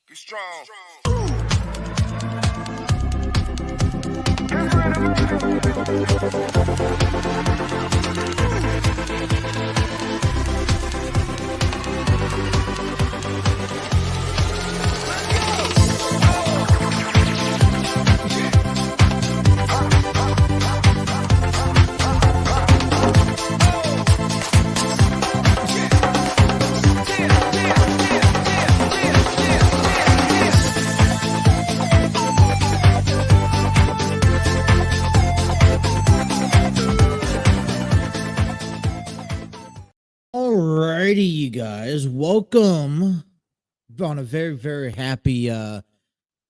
Be strong. Alrighty, you guys, welcome on a very, very happy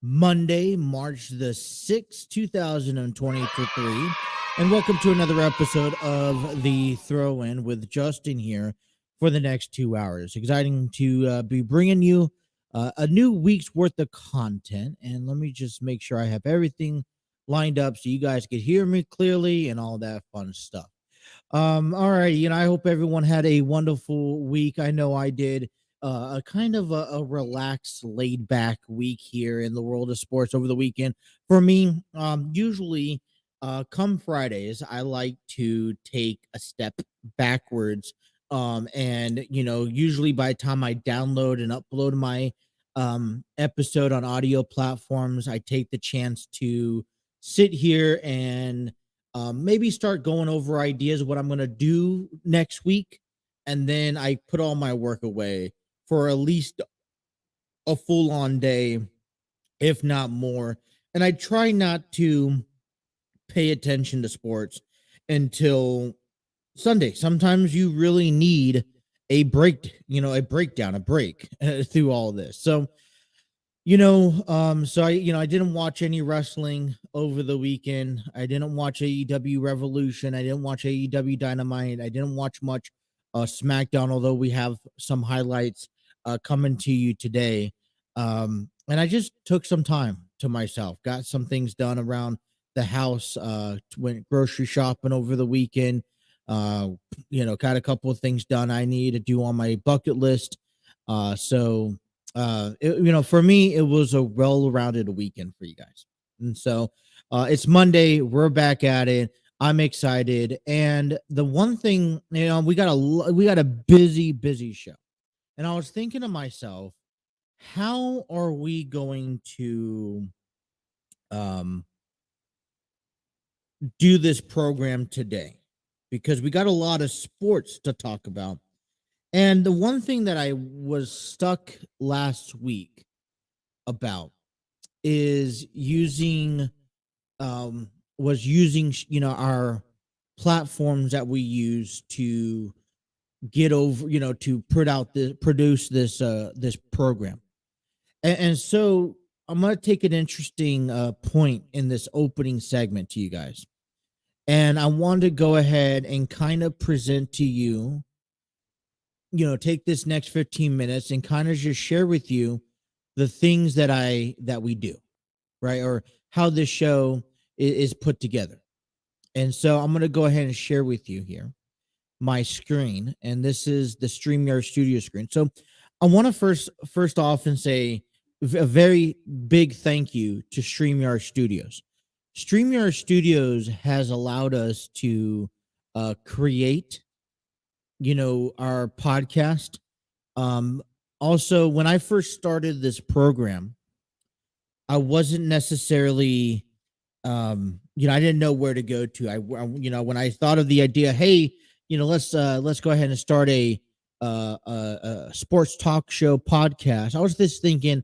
Monday, March the 6th, 2023, and welcome to another episode of the Throw-In with Justin here for the next 2 hours. Exciting to be bringing you a new week's worth of content, and let me just make sure I have everything lined up so you guys can hear me clearly and all that fun stuff. All right, I hope everyone had a wonderful week. I know I did. A kind of a relaxed, laid back week here in the world of sports over the weekend. For me, usually come Fridays, I like to take a step backwards. And usually by the time I download and upload my episode on audio platforms, I take the chance to sit here and maybe start going over ideas of what I'm going to do next week. And then I put all my work away for at least a full-on day, if not more. And I try not to pay attention to sports until Sunday. Sometimes you really need a break, a breakdown, a break through all this. So, I didn't watch any wrestling over the weekend. I didn't watch AEW Revolution. I didn't watch AEW Dynamite. I didn't watch much SmackDown, although we have some highlights coming to you today. And I just took some time to myself, got some things done around the house, went grocery shopping over the weekend, got a couple of things done I need to do on my bucket list. For me, it was a well-rounded weekend for you guys. And so it's Monday. We're back at it. I'm excited. And the one thing, we got a busy show. And I was thinking to myself, how are we going to do this program today? Because we got a lot of sports to talk about. And the one thing that I was stuck last week about is using our platforms that we use to get over, to produce this program. And so I'm going to take an interesting point in this opening segment to you guys. And I want to go ahead and kind of present to you, take this next 15 minutes and kind of just share with you the things that we do, right? Or how this show is put together. And so I'm going to go ahead and share with you here my screen. And this is the StreamYard Studio screen. So I want to first off and say a very big thank you to StreamYard Studios. StreamYard Studios has allowed us to create our podcast. Also, when I first started this program, I wasn't necessarily, I didn't know where to go to. When I thought of the idea, hey, let's go ahead and start a sports talk show podcast. I was just thinking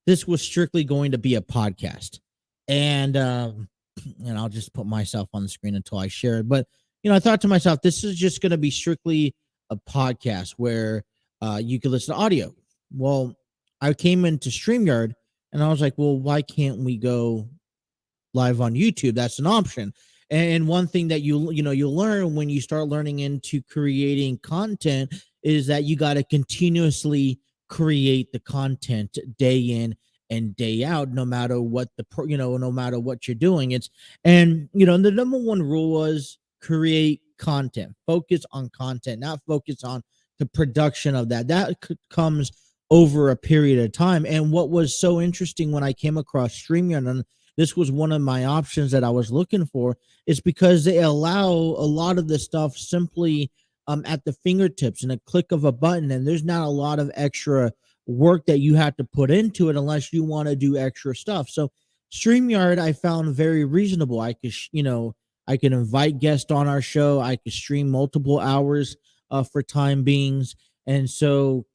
this was strictly going to be a podcast, and I'll just put myself on the screen until I share it. But I thought to myself, this is just going to be strictly a podcast where you could listen to audio. Well, I came into StreamYard and I was like, well, why can't we go live on YouTube? That's an option. And one thing that you'll learn when you start learning into creating content is that you got to continuously create the content day in and day out, no matter what no matter what you're doing. The number one rule was create content, focus on content, not focus on the production of that. That comes over a period of time. And what was so interesting when I came across StreamYard, and this was one of my options that I was looking for, is because they allow a lot of the stuff simply at the fingertips and a click of a button, and there's not a lot of extra work that you have to put into it unless you want to do extra stuff. So StreamYard I found very reasonable. I could, I can invite guests on our show. I could stream multiple hours for time beings. And so,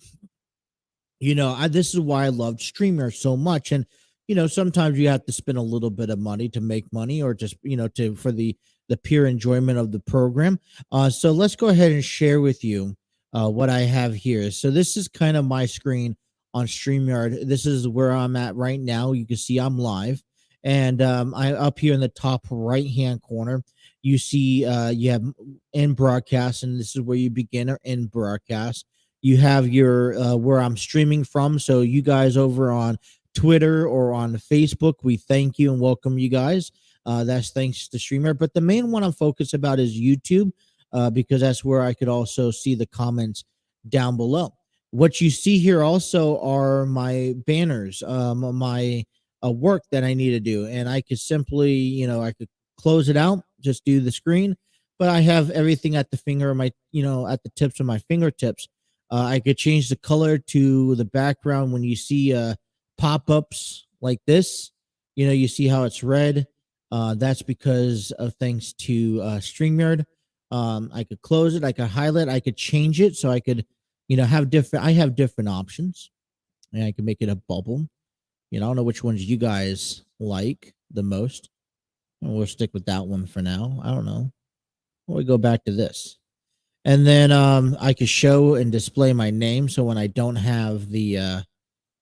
this is why I loved StreamYard so much. And, sometimes you have to spend a little bit of money to make money, or just, for the pure enjoyment of the program. So let's go ahead and share with you what I have here. So this is kind of my screen on StreamYard. This is where I'm at right now. You can see I'm live. And I up here in the top right hand corner, you see you have in broadcast, and this is where you begin or end broadcast. You have your where I'm streaming from. So you guys over on Twitter or on Facebook, we thank you and welcome you guys. That's thanks to StreamYard. But the main one I'm focused about is YouTube, because that's where I could also see the comments down below. What you see here also are my banners, my work that I need to do. And I could simply, I could close it out, just do the screen, but I have everything at the finger of my, at the tips of my fingertips. I could change the color to the background when you see pop-ups like this. You see how it's red. That's because of thanks to StreamYard. I could close it. I could highlight. I could change it so I could, have different. I have different options, and I can make it a bubble. I don't know which ones you guys like the most. We'll stick with that one for now. I don't know. We'll go back to this. And then I could show and display my name. So when I don't have the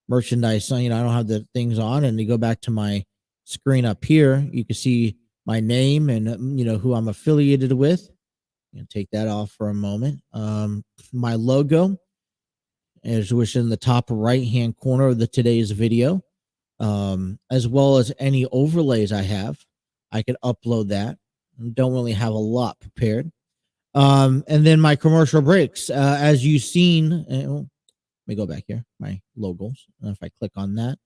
merchandise on, I don't have the things on, and you go back to my screen up here, you can see my name and, who I'm affiliated with. Take that off for a moment. My logo is which in the top right hand corner of the today's video, as well as any overlays I have. I could upload that. Don't really have a lot prepared. And then my commercial breaks, as you've seen. Let me go back here. My logos. If I click on that.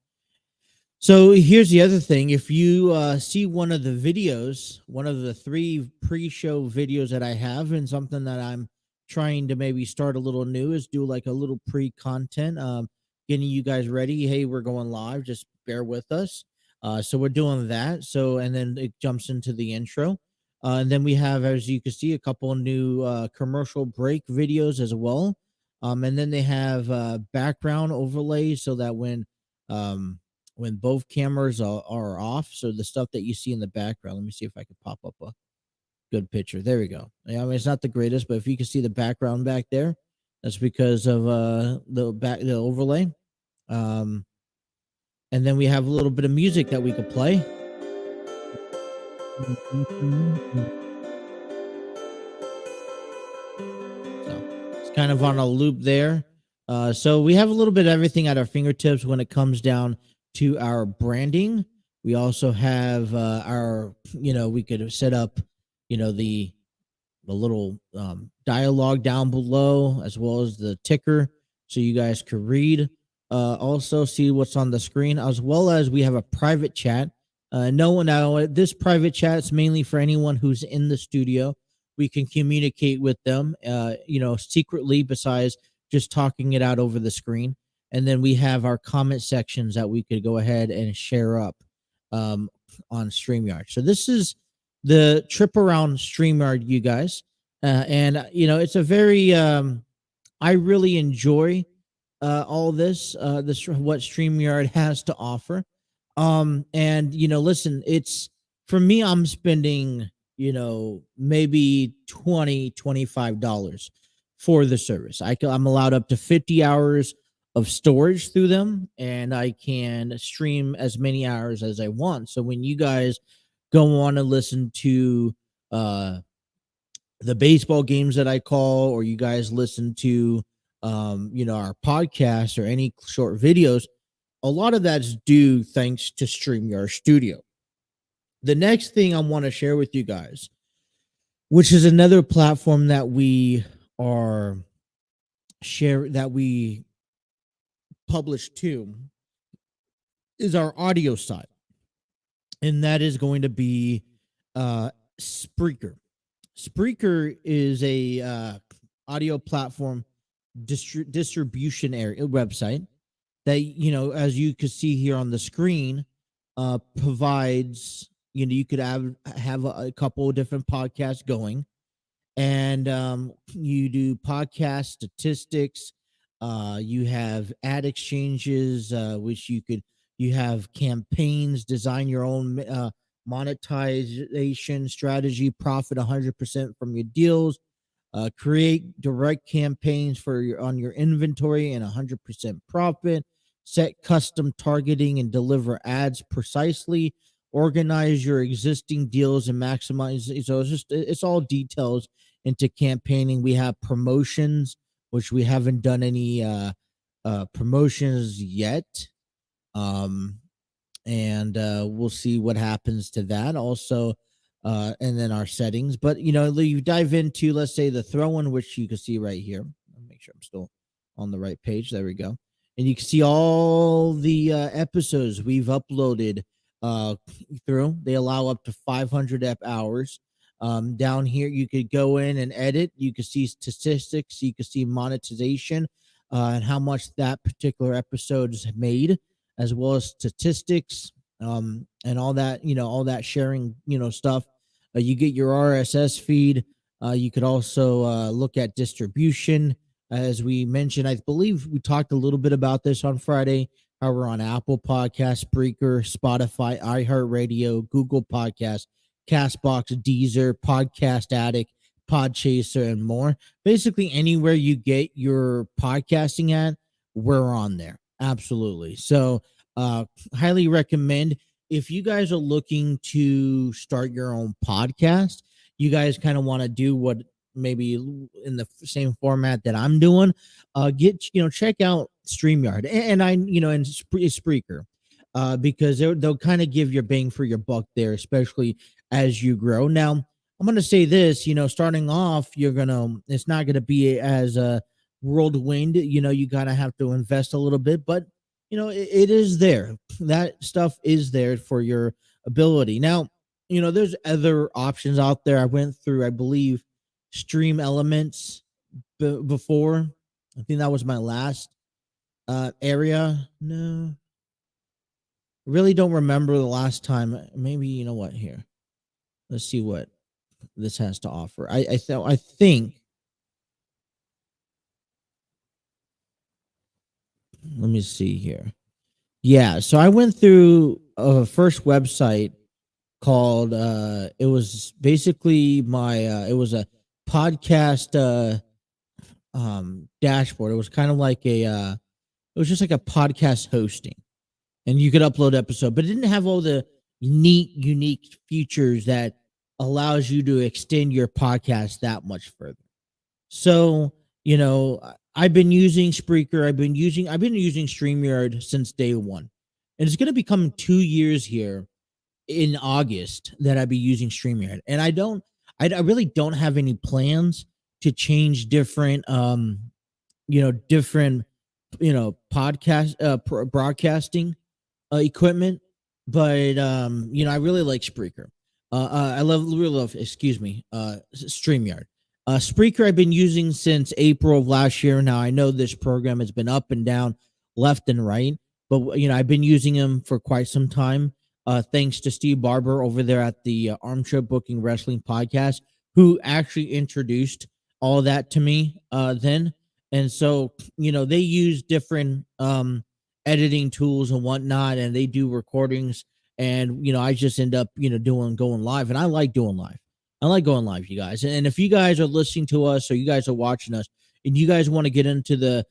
So here's the other thing. If you see one of the videos, one of the 3 pre-show videos that I have, and something that I'm trying to maybe start a little new, is do like a little pre-content, getting you guys ready. Hey, we're going live. Just bear with us. So we're doing that. So, and then it jumps into the intro. And then we have, as you can see, a couple of new commercial break videos as well. And then they have background overlays so that when both cameras are off, so the stuff that you see in the background, let me see if I could pop up a good picture. There we go. I mean, it's not the greatest, but if you can see the background back there, that's because of the overlay. And then we have a little bit of music that we could play. So it's kind of on a loop there. So we have a little bit of everything at our fingertips when it comes down to our branding. We also have our, we could set up, the little dialogue down below, as well as the ticker, so you guys could read. Also see what's on the screen, as well as we have a private chat. This private chat is mainly for anyone who's in the studio. We can communicate with them, secretly, besides just talking it out over the screen. And then we have our comment sections that we could go ahead and share up on StreamYard. So this is the trip around StreamYard, you guys. And, it's a very, I really enjoy all this, what StreamYard has to offer. And, listen, it's, for me, I'm spending, maybe $25 for the service. I'm allowed up to 50 hours of storage through them, and I can stream as many hours as I want. So when you guys go on and listen to the baseball games that I call, or you guys listen to our podcast or any short videos, a lot of that's due thanks to StreamYard Studio. The next thing I want to share with you guys, which is another platform that we published to is our audio side, and that is going to be Spreaker. Spreaker is a audio platform distribution area website that, as you can see here on the screen, provides, you could have a couple of different podcasts going, and you do podcast statistics. You have ad exchanges, which you have campaigns, design your own monetization strategy, profit 100% from your deals, create direct campaigns on your inventory and 100% profit, set custom targeting and deliver ads precisely, organize your existing deals and maximize. So it's all details into campaigning. We have promotions, which we haven't done any promotions yet. And we'll see what happens to that also, and then our settings. But you dive into, let's say, the throw-in, which you can see right here. I'll make sure I'm still on the right page. There we go. And you can see all the episodes we've uploaded through. They allow up to 500 hours. Down here, you could go in and edit. You can see statistics. You can see monetization, and how much that particular episode has made, as well as statistics, and all that, all that sharing, stuff. You get your RSS feed. You could also look at distribution. As we mentioned, I believe we talked a little bit about this on Friday, how we're on Apple Podcasts, Breaker, Spotify, iHeartRadio, Google Podcasts, Castbox, Deezer, Podcast Addict, Podchaser, and more. Basically, anywhere you get your podcasting at, we're on there. Absolutely. So highly recommend, if you guys are looking to start your own podcast, you guys kind of want to do what maybe in the same format that I'm doing, check out StreamYard and Spreaker, because they'll kind of give your bang for your buck there, especially as you grow. Now, I'm going to say this, starting off, it's not going to be as whirlwind. You gotta have to invest a little bit, but it is there. That stuff is there for your ability. Now, there's other options out there. I went through, I believe, Stream Elements before. I think that was my last area. No, really don't remember the last time. Maybe, what, here, let's see what this has to offer. I think, let me see here. Yeah, so I went through a first website called it was basically my it was a podcast dashboard. It was kind of like it was just like a podcast hosting, and you could upload episode, but it didn't have all the unique features that allows you to extend your podcast that much further. So, I've been using Spreaker. I've been using StreamYard since day one, and it's going to become 2 years here in August that I'd be using StreamYard. And I really don't have any plans to change different, podcast, broadcasting equipment, but I really like Spreaker. I really love, StreamYard. Spreaker I've been using since April of last year. Now, I know this program has been up and down, left and right, but I've been using them for quite some time. Thanks to Steve Barber over there at the Armchair Booking Wrestling Podcast, who actually introduced all that to me then. And so, they use different editing tools and whatnot, and they do recordings. And, I just end up, going live. And I like doing live. I like going live, you guys. And if you guys are listening to us or you guys are watching us and you guys want to get into the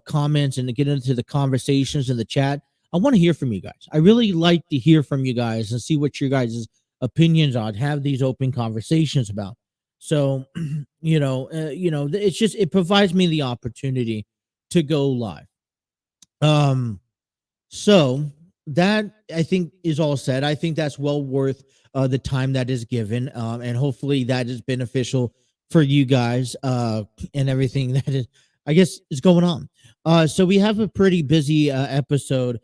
comments and to get into the conversations in the chat, I want to hear from you guys. I really like to hear from you guys and see what your guys' opinions are, have these open conversations about. So, it's just, it provides me the opportunity to go live. So that, I think, is all said. I think that's well worth the time that is given, and hopefully that is beneficial for you guys and everything that is, I guess, is going on. So we have a pretty busy episode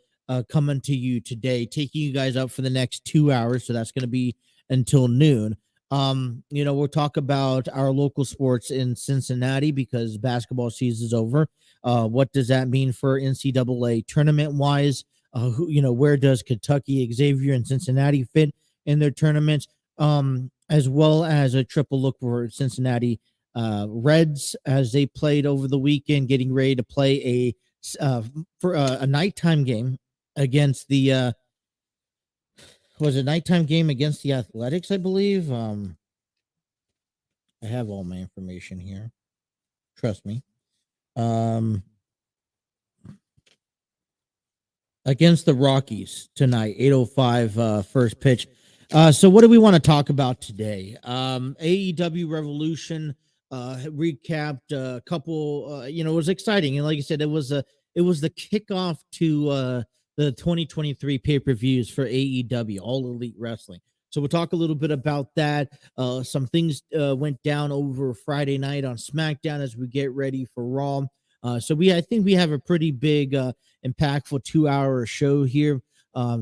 coming to you today, taking you guys up for the next 2 hours. So that's going to be until noon. We'll talk about our local sports in Cincinnati because basketball season is over. What does that mean for NCAA tournament wise? Where does Kentucky, Xavier, and Cincinnati fit in their tournaments? As well as a triple look for Cincinnati Reds as they played over the weekend, getting ready to play a nighttime game against the was a nighttime game against the Athletics, I believe. I have all my information here. Trust me. Against the Rockies tonight, 8:05 first pitch. So what do we want to talk about today? AEW Revolution recapped a couple. It was exciting, and like I said, it was the kickoff to the 2023 pay-per-views for AEW, All Elite Wrestling. So we'll talk a little bit about that. Some things went down over Friday night on SmackDown as we get ready for Raw. I think we have a pretty big, impactful 2-hour show here.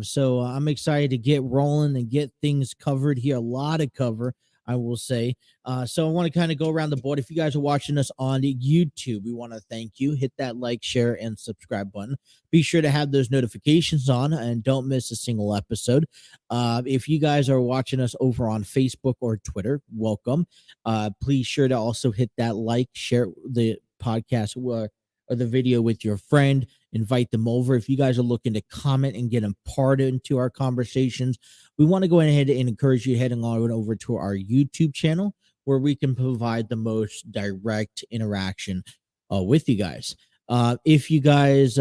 So I'm excited to get rolling and get things covered here. A lot of cover, I will say. So I want to kind of go around the board. If you guys are watching us on YouTube, we want to thank you. Hit that like, share, and subscribe button. Be sure to have those notifications on and don't miss a single episode. If you guys are watching us over on Facebook or Twitter, welcome. Please sure to also hit that like, share the podcast or the video with your friend, invite them over. If you guys are looking to comment and get imparted into our conversations, we want to go ahead and encourage you heading on over to our YouTube channel where we can provide the most direct interaction with you guys. If you guys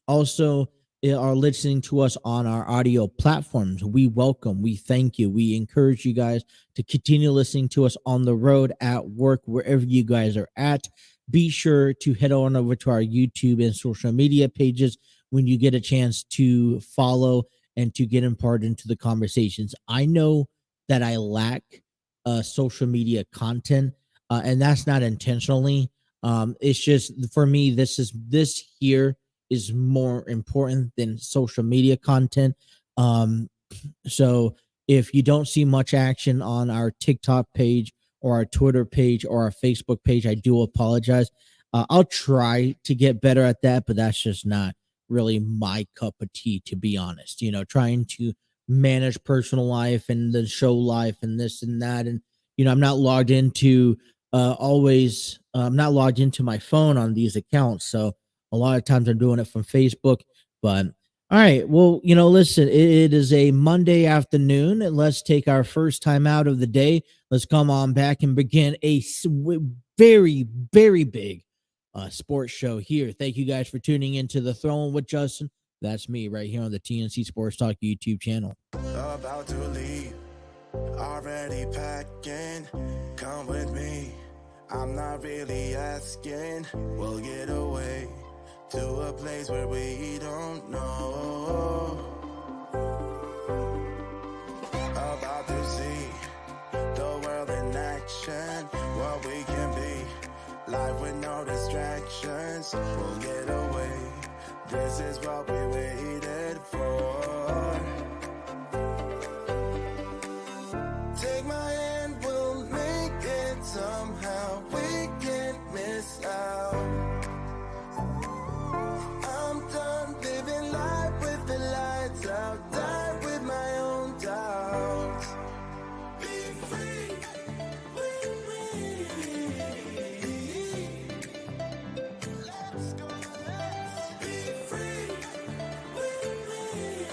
also are listening to us on our audio platforms, we welcome, we thank you. We encourage you guys to continue listening to us on the road, at work, wherever you guys are at. Be sure to head on over to our YouTube and social media pages when you get a chance to follow and to get imparted into the conversations. I know that I lack social media content, and that's not intentionally. It's just, for me, this here is more important than social media content. So if you don't see much action on our TikTok page or our Twitter page or our Facebook page, I do apologize. I'll try to get better at that, but that's just not really my cup of tea, to be honest. Trying to manage personal life and the show life and this and that. And, I'm not logged into I'm not logged into my phone on these accounts. So a lot of times I'm doing it from Facebook, but all right. Well, listen, it is a Monday afternoon, and let's take our first time out of the day. Let's come on back and begin a very, very big sports show here. Thank you guys for tuning into The Throne with Justin. That's me right here on the TNC Sports Talk YouTube channel. About to leave, already packing. Come with me, I'm not really asking. We'll get away to a place where we don't know. About to see the world in action, what we can be, life with no distractions. We'll get away, this is what we waited for. Take my hand, we'll make it somehow. We can't miss out. I'm done living life with the lights out. Die with my own doubts. Be free with me. Let's go, let's be free with me.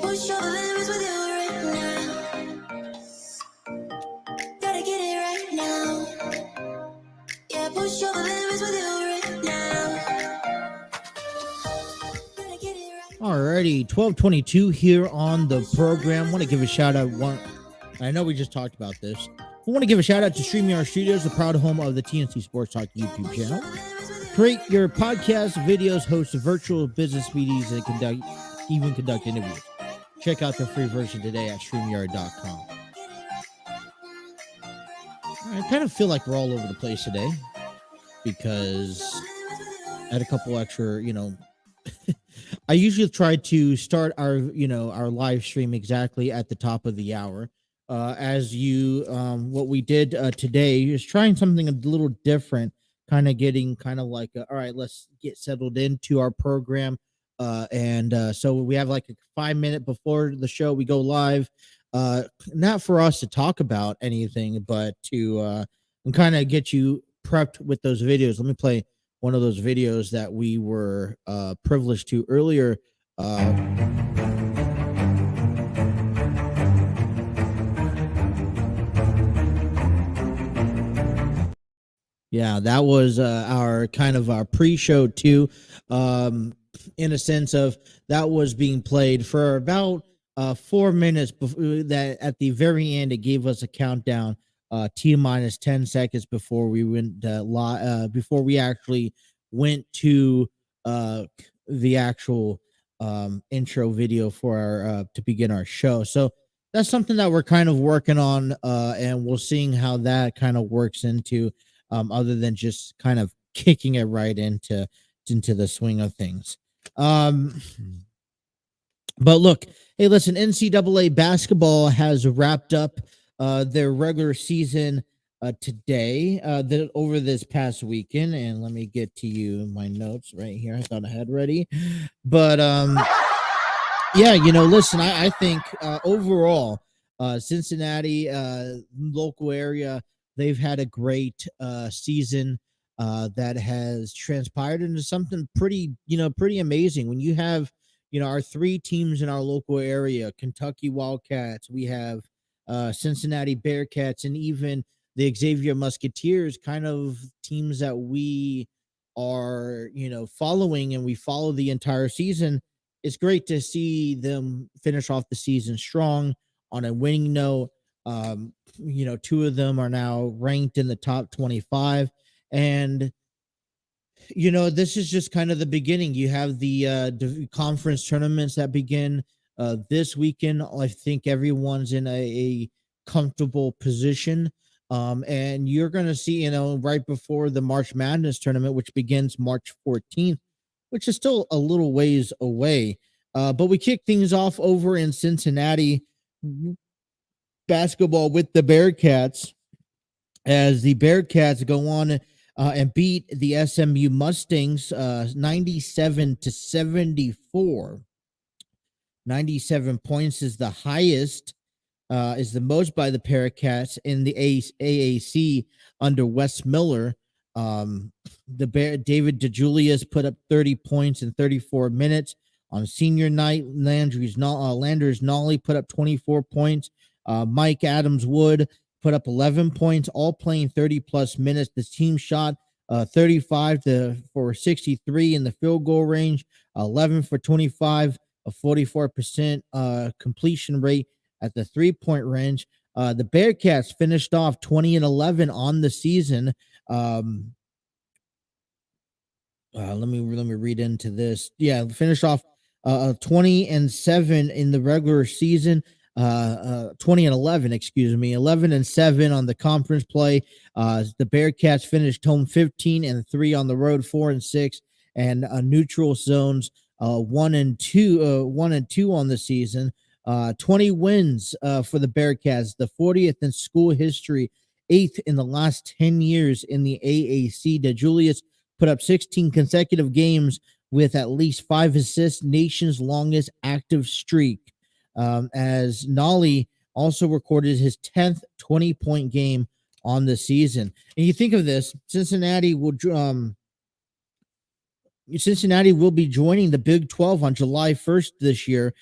push over limits with you right now. Gotta get it right now. Yeah, push over limits with you right now. Gotta get it right. Alrighty, 1222 here on the program. Want to give a shout out. I know we just talked about this. We want to give a shout out to StreamYard Studios, the proud home of the TNC Sports Talk YouTube channel. Create your podcast, videos, host virtual business meetings, and conduct interviews. Check out the free version today at StreamYard.com. I kind of feel like we're all over the place today because I had a couple extra, I usually try to start our live stream exactly at the top of the hour. What we did today is trying something a little different, kind of getting all right, let's get settled into our program. So we have like a 5 minute before the show, we go live, not for us to talk about anything, but to kind of get you prepped with those videos. Let me play one of those videos that we were privileged to earlier. Yeah, that was our pre-show too, in a sense of that was being played for about 4 minutes before that. At the very end, it gave us a countdown, T-minus 10 seconds before we went before we actually went to the actual intro video for our to begin our show. So that's something that we're kind of working on, and we'll seeing how that kind of works into. Other than just kind of kicking it right into the swing of things. But look, hey, listen, NCAA Basketball has wrapped up their regular season today, over this past weekend. And let me get to you my notes right here. I thought I had ready. But yeah, listen, I think overall, Cincinnati, local area, they've had a great season that has transpired into something pretty amazing. When you have, our three teams in our local area, Kentucky Wildcats, we have Cincinnati Bearcats, and even the Xavier Musketeers, kind of teams that we are, following, and we follow the entire season. It's great to see them finish off the season strong on a winning note. Two of them are now ranked in the top 25, and this is just kind of the beginning. You have the conference tournaments that begin this weekend. I think everyone's in a comfortable position, and you're going to see, right before the March Madness tournament, which begins March 14th, which is still a little ways away. But we kick things off over in Cincinnati basketball with the Bearcats, as the Bearcats go on and beat the SMU Mustangs 97-74. 97 points is the highest, is the most by the Bearcats in the AAC under Wes Miller. David DeJulius put up 30 points in 34 minutes. On senior night, Landers Nolly put up 24 points. Mike Adams Wood put up 11 points, all playing 30-plus minutes. The team shot 35 for 63 in the field goal range, 11 for 25, a 44% completion rate at the three-point range. The Bearcats finished off 20-11 on the season. Let me read into this. Yeah, finished off 20-7 in the regular season. 20-11, 11-7 on the conference play. The Bearcats finished home 15-3 on the road, 4-6, and neutral zones 1-2 on the season. 20 wins for the Bearcats, the 40th in school history, 8th in the last 10 years in the AAC. DeJulius put up 16 consecutive games with at least 5 assists, nation's longest active streak. As Nolly also recorded his 10th 20-point game on the season. And you think of this, Cincinnati will Cincinnati will be joining the Big 12 on July 1st this year,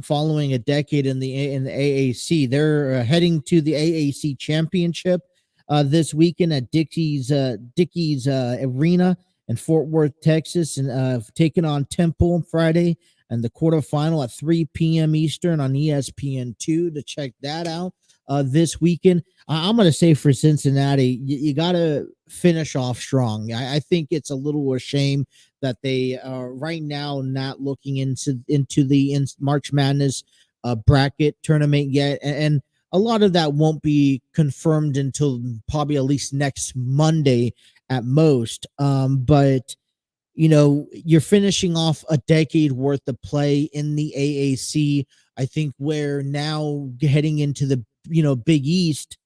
following a decade in the AAC. They're heading to the AAC championship this weekend at Dickey's Arena in Fort Worth, Texas, and taking on Temple Friday, and the quarterfinal at 3 p.m. Eastern on ESPN2 to check that out this weekend. I'm going to say for Cincinnati, you got to finish off strong. I think it's a little a shame that they are right now not looking into the March Madness bracket tournament yet, and a lot of that won't be confirmed until probably at least next Monday at most. But you're finishing off a decade worth of play in the AAC. I think we're now heading into the Big East.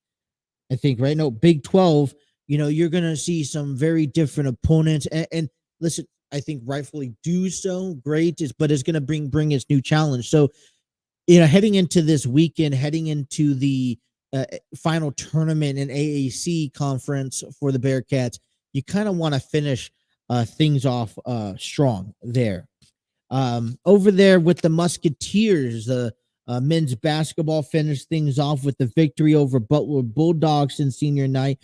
I think right now Big 12. You're gonna see some very different opponents, and listen, I think rightfully do so. Great, but it's gonna bring its new challenge. So heading into this weekend, heading into the final tournament in AAC conference for the Bearcats, you kind of want to finish things off strong there. Over there with the Musketeers, the men's basketball finished things off with the victory over Butler Bulldogs in senior night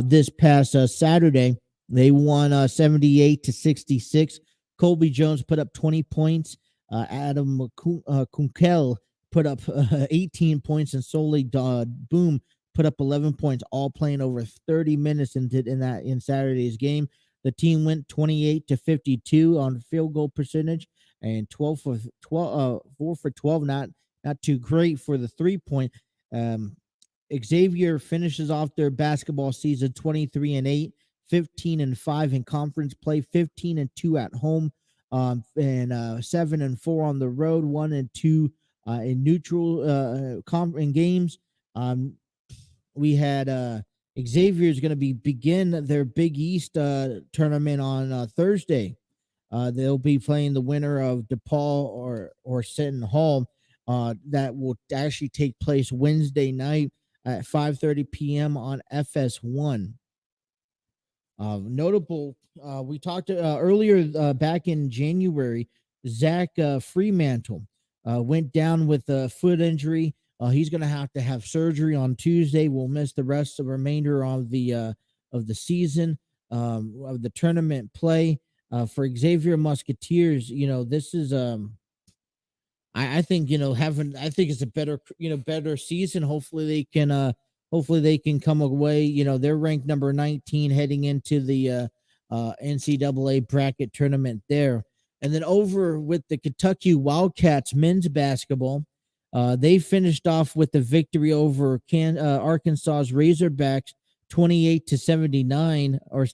this past Saturday. They won 78-66. Colby Jones put up 20 points. Adam Kunkel put up 18 points, and Soli Boom put up 11 points, all playing over 30 minutes in Saturday's game. The team went 28-52 on field goal percentage and 4 for 12. Not too great for the 3-point. Xavier finishes off their basketball season 23-8, 15-5 in conference play, 15-2 at home, and 7-4 on the road, 1-2 in neutral in games. We had Xavier is going to begin their Big East tournament on Thursday. They'll be playing the winner of DePaul or Seton Hall. That will actually take place Wednesday night at 5:30 p.m. on FS1. Notable, we talked earlier back in January, Zach Fremantle went down with a foot injury. He's going to have surgery on Tuesday. Will miss the rest of the remainder of the season, of the tournament play. For Xavier Musketeers, this is I think I think it's a better season. Hopefully they can come away. They're ranked number 19 heading into the NCAA bracket tournament there. And then over with the Kentucky Wildcats men's basketball, they finished off with the victory over Arkansas's Razorbacks 28-79 or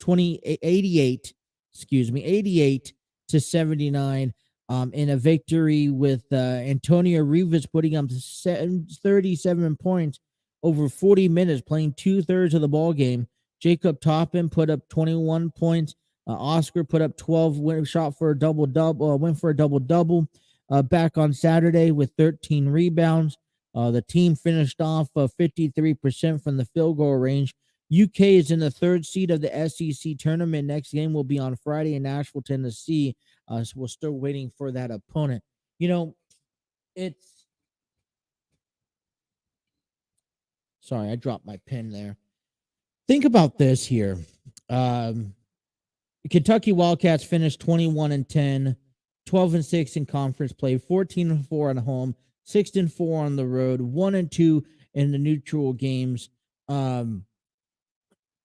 88, 88-79. In a victory with Antonio Rivas putting up 37 points over 40 minutes, playing 2/3 of the ball game. Jacob Toppin put up 21 points. Oscar put up 12. Went for a double-double. Back on Saturday with 13 rebounds. The team finished off 53% from the field goal range. UK is in the third seed of the SEC tournament. Next game will be on Friday in Nashville, Tennessee. So we're still waiting for that opponent. Sorry, I dropped my pen there. Think about this here. Kentucky Wildcats finished 21-10, 12-6 in conference play, 14-4 at home, 6-4 on the road, 1-2 in the neutral games.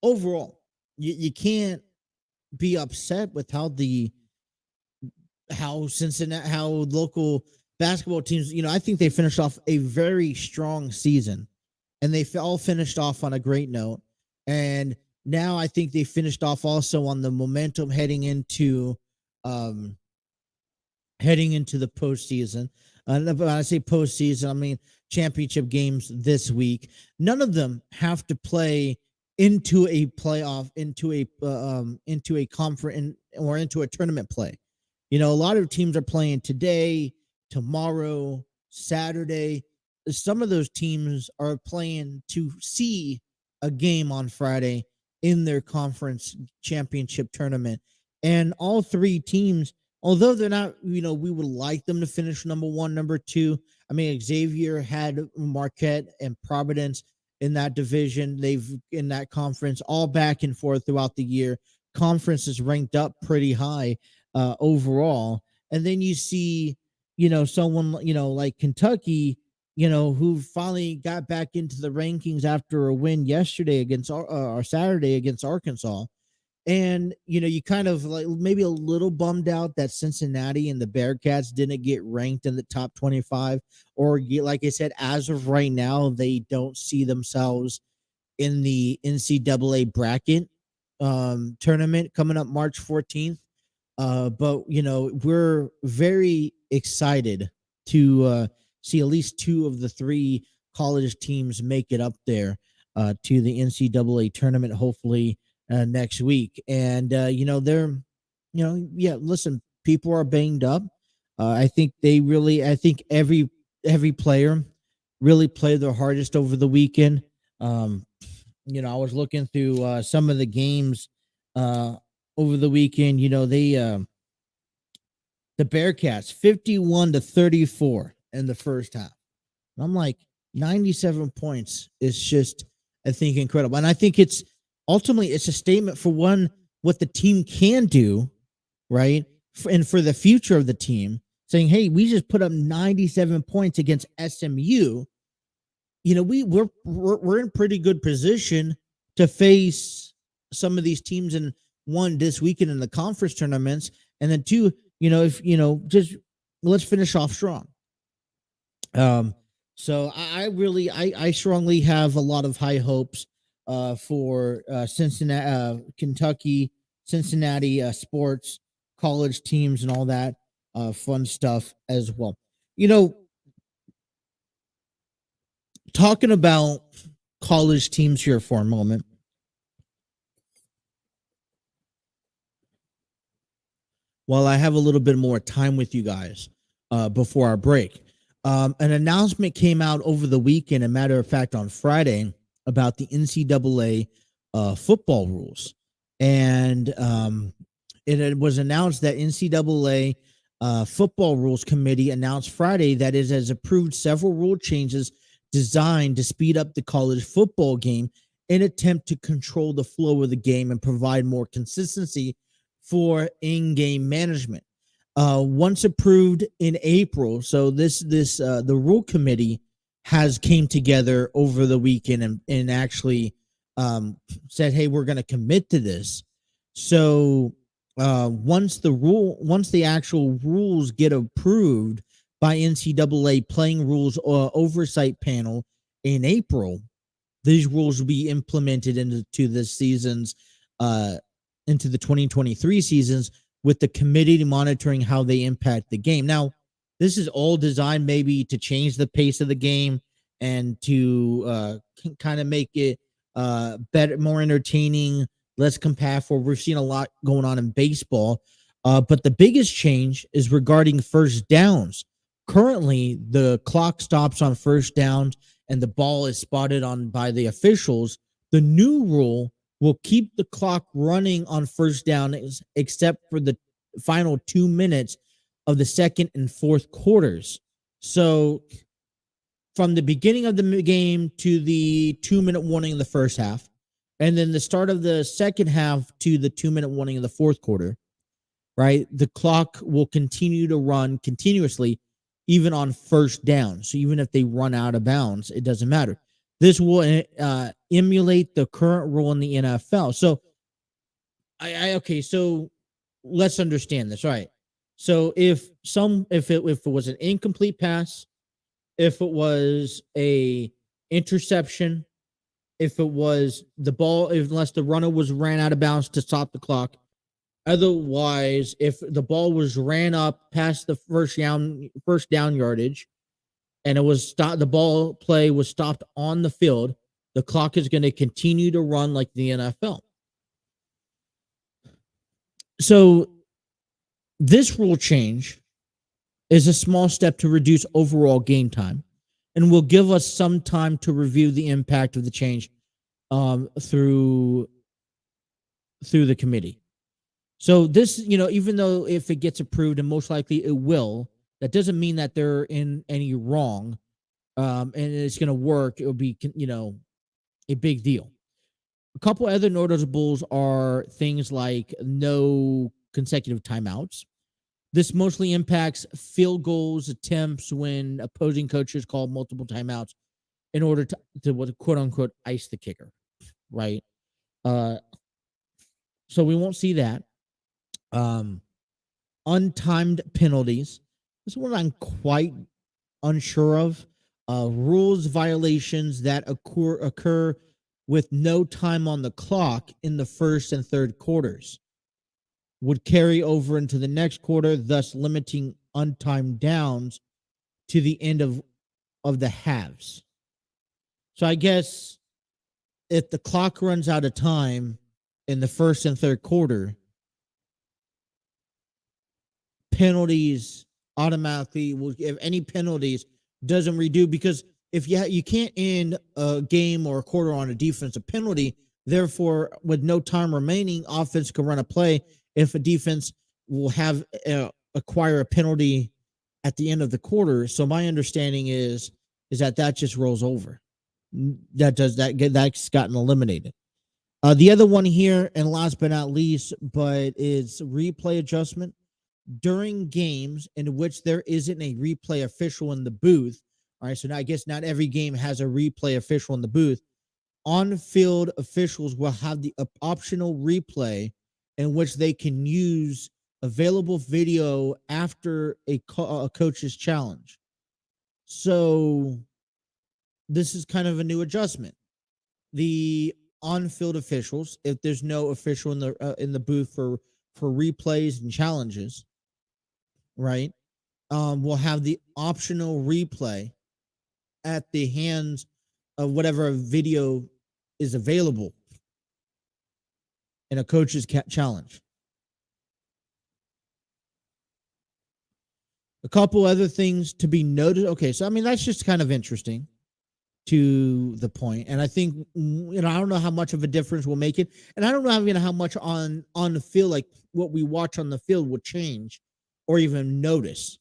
Overall, you can't be upset with how Cincinnati, how local basketball teams, I think they finished off a very strong season, and they all finished off on a great note. And now I think they finished off also on the momentum heading into the postseason. When I say postseason, I mean championship games this week. None of them have to play into a playoff, into a conference or into a tournament play. A lot of teams are playing today, tomorrow, Saturday. Some of those teams are playing to see a game on Friday in their conference championship tournament. And all three teams, although they're not, we would like them to finish number one, number two. I mean, Xavier had Marquette and Providence in that division. They've in that conference all back and forth throughout the year. Conference is ranked up pretty high overall. And then you see, someone, like Kentucky, who finally got back into the rankings after a win yesterday against or Saturday against Arkansas. And you kind of like maybe a little bummed out that Cincinnati and the Bearcats didn't get ranked in the top 25, or like I said, as of right now, they don't see themselves in the NCAA bracket tournament coming up March 14th. But we're very excited to see at least two of the three college teams make it up there to the NCAA tournament, hopefully next week. And they're, listen, people are banged up. I think every player really played their hardest over the weekend. I was looking through some of the games over the weekend. The Bearcats 51-34 in the first half. And I'm like, 97 points is just, I think, incredible. And I think ultimately it's a statement for what the team can do, right? And for the future of the team, saying, hey, we just put up 97 points against SMU. We're in pretty good position to face some of these teams, in one, this weekend in the conference tournaments, and then two, just let's finish off strong. So I strongly have a lot of high hopes for Cincinnati, Kentucky, Cincinnati sports, college teams, and all that fun stuff as well. Talking about college teams here for a moment. While I have a little bit more time with you guys before our break, an announcement came out over the weekend, a matter of fact, on Friday, about the NCAA football rules. And it was announced that NCAA football rules committee announced Friday that it has approved several rule changes designed to speed up the college football game in attempt to control the flow of the game and provide more consistency for in-game management. Once approved in April, so the rule committee has came together over the weekend and actually said, hey, we're going to commit to this. So once the actual rules get approved by NCAA playing rules oversight panel in April, these rules will be implemented into the seasons, into the 2023 seasons, with the committee monitoring how they impact the game. Now, this is all designed maybe to change the pace of the game and to kind of make it better, more entertaining, less compactful. We've seen a lot going on in baseball, but the biggest change is regarding first downs. Currently, the clock stops on first downs and the ball is spotted on by the officials. The new rule will keep the clock running on first down except for the final 2 minutes of the second and fourth quarters. So from the beginning of the game to the 2-minute warning in the first half, and then the start of the second half to the 2-minute warning in the fourth quarter, right? The clock will continue to run continuously, even on first down. So even if they run out of bounds, it doesn't matter. This will emulate the current rule in the NFL. So, okay. So let's understand this, right? So if it was an incomplete pass, if it was a interception, if it was the ball, unless the runner ran out of bounds to stop the clock. Otherwise, if the ball was ran up past the first down yardage, and it was stopped, the ball play was stopped on the field, the clock is going to continue to run like the NFL. So this rule change is a small step to reduce overall game time and will give us some time to review the impact of the change through the committee. So this, even though if it gets approved, and most likely it will, that doesn't mean that they're in any wrong. And it's going to work. It will be, a big deal. A couple other notables are things like no consecutive timeouts. This mostly impacts field goals attempts when opposing coaches call multiple timeouts in order to what quote unquote ice the kicker, right? Uh, so we won't see that. Um, Untimed penalties. This one I'm quite unsure of. Rules violations that occur with no time on the clock in the first and third quarters would carry over into the next quarter, thus limiting untimed downs to the end of the halves. So I guess if the clock runs out of time in the first and third quarter, penalties automatically will, if any penalties doesn't redo, because if you can't end a game or a quarter on a defensive penalty, therefore with no time remaining, offense can run a play if a defense will have acquire a penalty at the end of the quarter. So my understanding is that just rolls over. That's gotten eliminated. The other one here, and last but not least, but is replay adjustment during games in which there isn't a replay official in the booth. All right, so now I guess not every game has a replay official in the booth. On-field officials will have the optional replay in which they can use available video after a coach's challenge. So this is kind of a new adjustment. The on-field officials, if there's no official in the booth for replays and challenges, right, will have the optional replay at the hands of whatever video is available in a coach's challenge. A couple other things to be noted. Okay, so I mean that's just kind of interesting to the point, and I think I don't know how much of a difference will make it, and I don't know even how much on the field, like what we watch on the field, will change or even notice.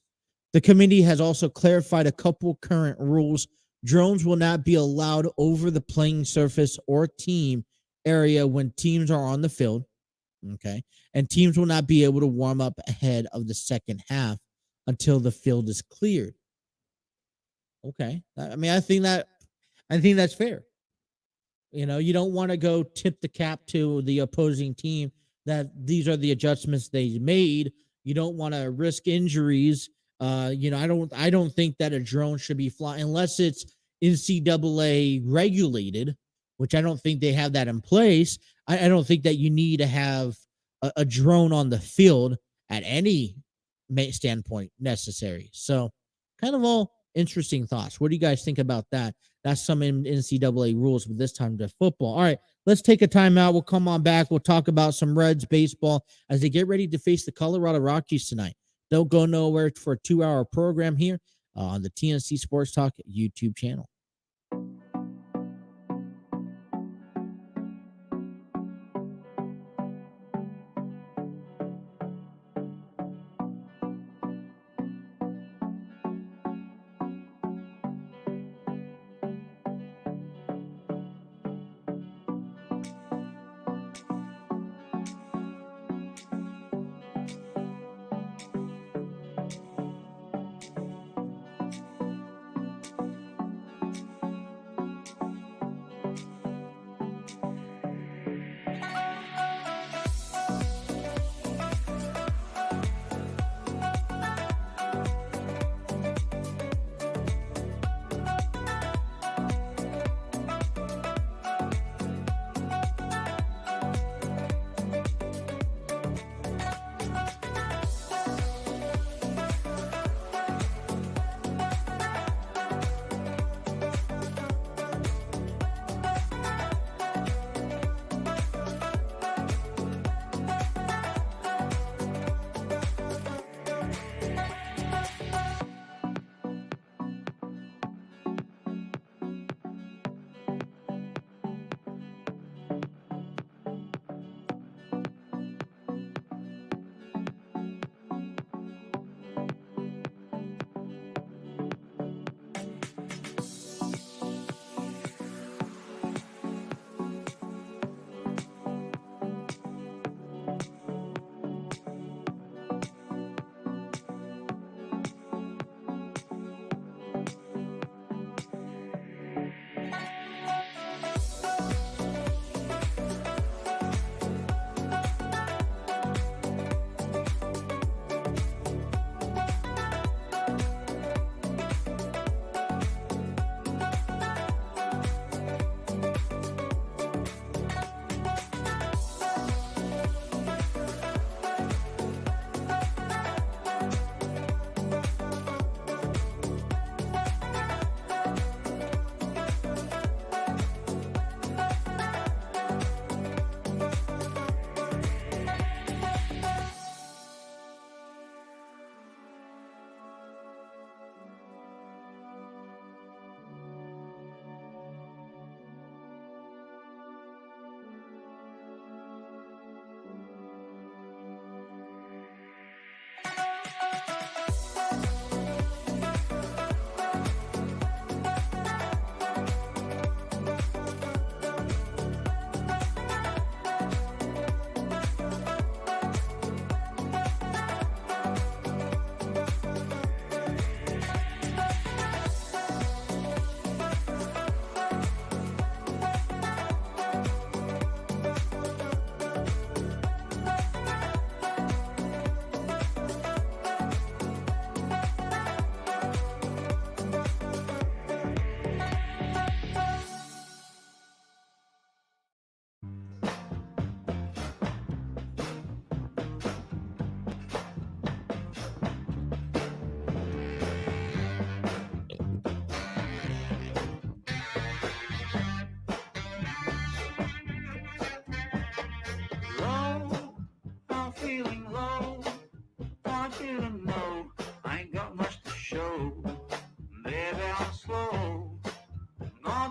The committee has also clarified a couple current rules. Drones will not be allowed over the playing surface or team area when teams are on the field. Okay. And teams will not be able to warm up ahead of the second half until the field is cleared. Okay. I mean, I think that's fair. You don't want to go tip the cap to the opposing team that these are the adjustments they made. You don't want to risk injuries. I don't think that a drone should be flying unless it's NCAA regulated, which I don't think they have that in place. I don't think that you need to have a drone on the field at any standpoint necessary. So kind of all interesting thoughts. What do you guys think about that? That's some NCAA rules, but this time to football. All right, let's take a timeout. We'll come on back. We'll talk about some Reds baseball as they get ready to face the Colorado Rockies tonight. Don't go nowhere for a 2-hour program here on the TNC Sports Talk YouTube channel.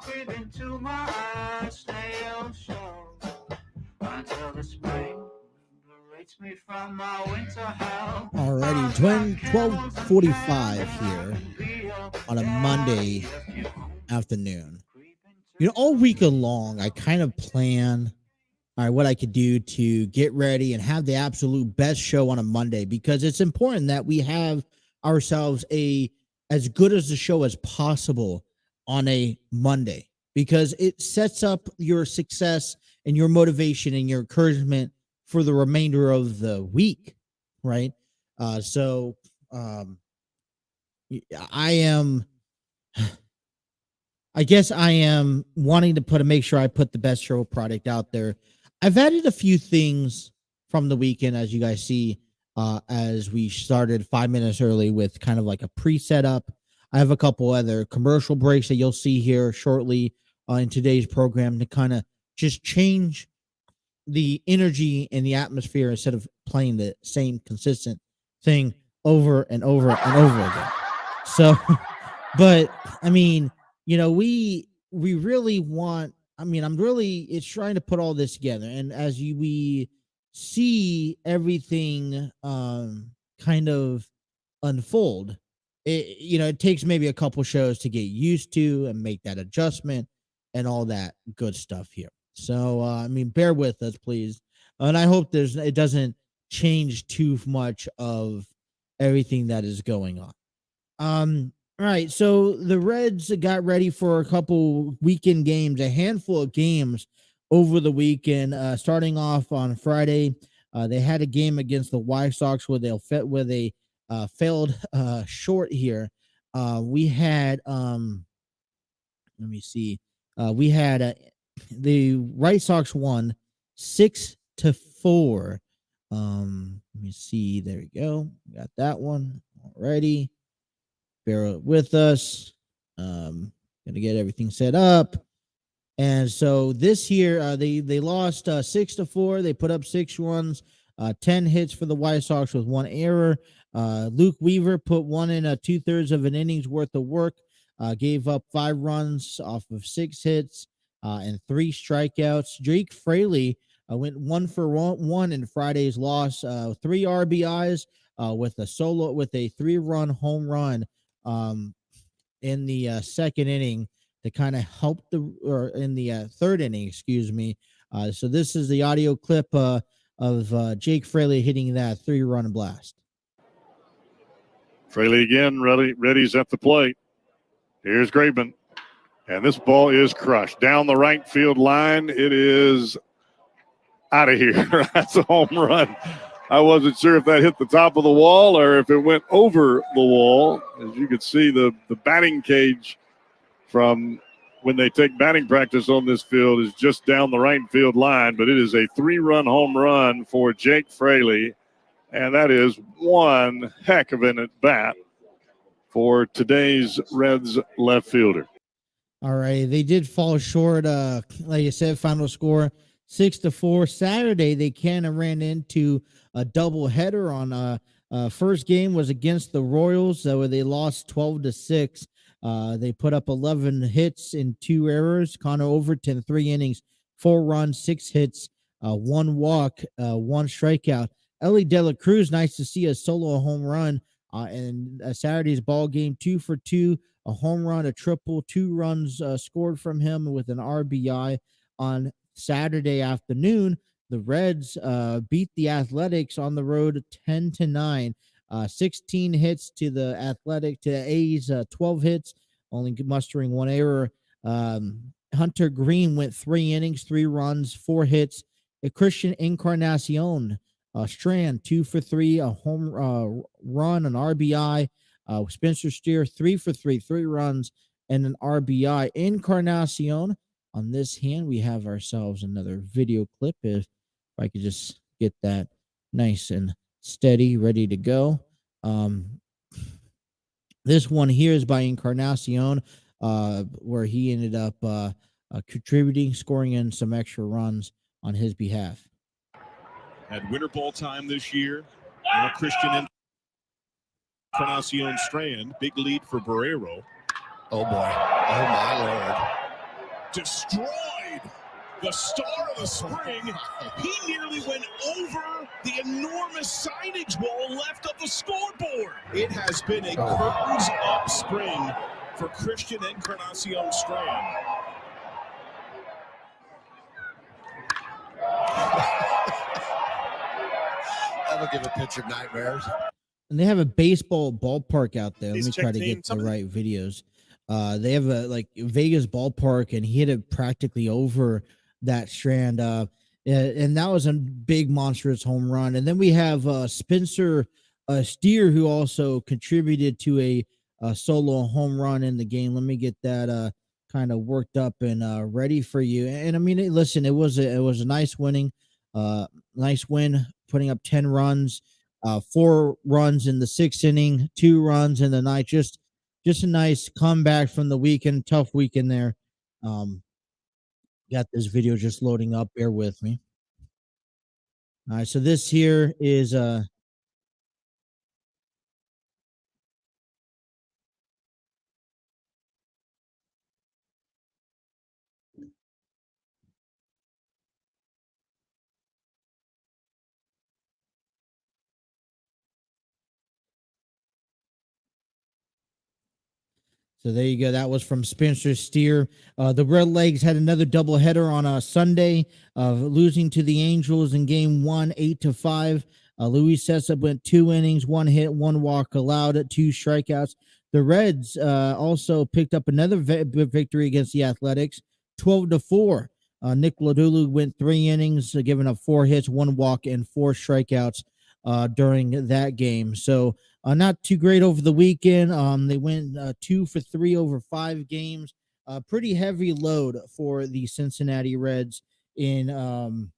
creep into my eyes, stay on show until the spring liberates me from my winter hell. Alrighty, 12:45 here on a Monday afternoon. You know, all week long, I kind of plan what I could do to get ready and have the absolute best show on a Monday, because it's important that we have ourselves as good as the show as possible on a Monday, because it sets up your success and your motivation and your encouragement for the remainder of the week, right? So I guess I am wanting to make sure I put the best show product out there. I've added a few things from the weekend, as you guys see, as we started 5 minutes early with kind of like a pre-setup. I have a couple other commercial breaks that you'll see here shortly in today's program to kind of just change the energy and the atmosphere instead of playing the same consistent thing over and over and over again. So, but I mean, you know, we really want, it's trying to put all this together. And as we see everything kind of unfold, it takes maybe a couple shows to get used to and make that adjustment and all that good stuff here. So, bear with us, please. And I hope it doesn't change too much of everything that is going on. All right, so the Reds got ready for a couple weekend games, a handful of games over the weekend. Starting off on Friday, they had a game against the White Sox where they failed short here. We had let me see, we had the White Sox won 6-4. Let me see. There we go. Got that one already. Bear with us. Gonna get everything set up. And so this year, they lost 6-4. They put up 6 runs, 10 hits for the White Sox with 1 error. Luke Weaver put 1 in 2/3 of an innings worth of work. Gave up 5 runs off of 6 hits and 3 strikeouts. Jake Fraley went 1 for 1 in Friday's loss. 3 RBIs with a 3-run home run in the second inning to kind of help in the third inning, excuse me. So this is the audio clip of Jake Fraley hitting that 3-run blast. Fraley again, ready's at the plate. Here's Graveman. And this ball is crushed down the right field line. It is out of here. That's a home run. I wasn't sure if that hit the top of the wall or if it went over the wall. As you can see, the batting cage from when they take batting practice on this field is just down the right field line, but it is a 3-run home run for Jake Fraley, and that is one heck of an at-bat for today's Reds left fielder. All right, they did fall short. Like I said, final score 6-4. Saturday, they kind of ran into a doubleheader on first game was against the Royals, where they lost 12-6. They put up 11 hits and 2 errors. Connor Overton, 3 innings, 4 runs, 6 hits, 1 walk, 1 strikeout. Ellie De La Cruz, nice to see a solo home run in Saturday's ball game, 2 for 2, a home run, a triple, 2 runs scored from him with an RBI on Saturday afternoon. The Reds beat the Athletics on the road 10-9. 16 hits to the A's, 12 hits, only mustering 1 error. Hunter Green went 3 innings, 3 runs, 4 hits. Christian Encarnacion Strand, 2 for 3, a home run, an RBI. Spencer Steer, 3 for 3, 3 runs, and an RBI. Encarnacion. On this hand, we have ourselves another video clip. If I could just get that nice and steady, ready to go. This one here is by Encarnacion, where he ended up contributing, scoring in some extra runs on his behalf. At winter ball time this year, Christian Encarnacion Strand, big lead for Barrero. Oh boy! Oh my lord! destroyed the star of the spring. He nearly went over the enormous signage wall left of the scoreboard. It has been a curtains up spring for Christian Encarnacion Strand. That would give a pitcher nightmares. And they have a baseball ballpark out there. Let Please me check try to team get the summary. right videos. They have a Vegas ballpark, and he hit it practically over that strand. And that was a big monstrous home run. And then we have Spencer Steer, who also contributed to a solo home run in the game. Let me get that kind of worked up and ready for you. And I mean, listen, it was a nice winning, nice win, putting up 10 runs. 4 runs in the 6th inning, 2 runs in the ninth. Just a nice comeback from the weekend, tough weekend there. Got this video just loading up. Bear with me. All right, so this here is so there you go. That was from Spencer Steer. The Red Legs had another doubleheader on a Sunday, losing to the Angels in game 1, 8-5. Luis Cessa went 2 innings, 1 hit, 1 walk allowed, 2 strikeouts. The Reds also picked up another victory against the Athletics, 12-4. Nick Lodulu went 3 innings, giving up 4 hits, 1 walk, and 4 strikeouts during that game. So not too great over the weekend. They went 2 for 3 over 5 games. Pretty heavy load for the Cincinnati Reds in the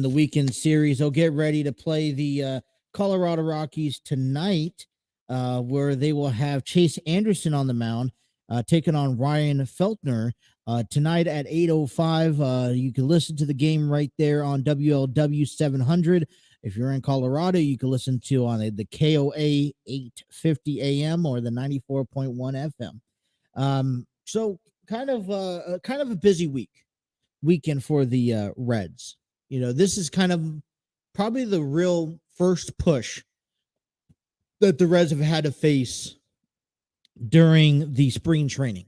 weekend series. They'll get ready to play the Colorado Rockies tonight, where they will have Chase Anderson on the mound, taking on Ryan Feltner. Tonight at 8:05. You can listen to the game right there on WLW 700. If you're in Colorado, you can listen to on the KOA 850 AM or the 94.1 FM. So kind of a busy weekend for the Reds. You know, this is kind of probably the real first push that the Reds have had to face during the spring training.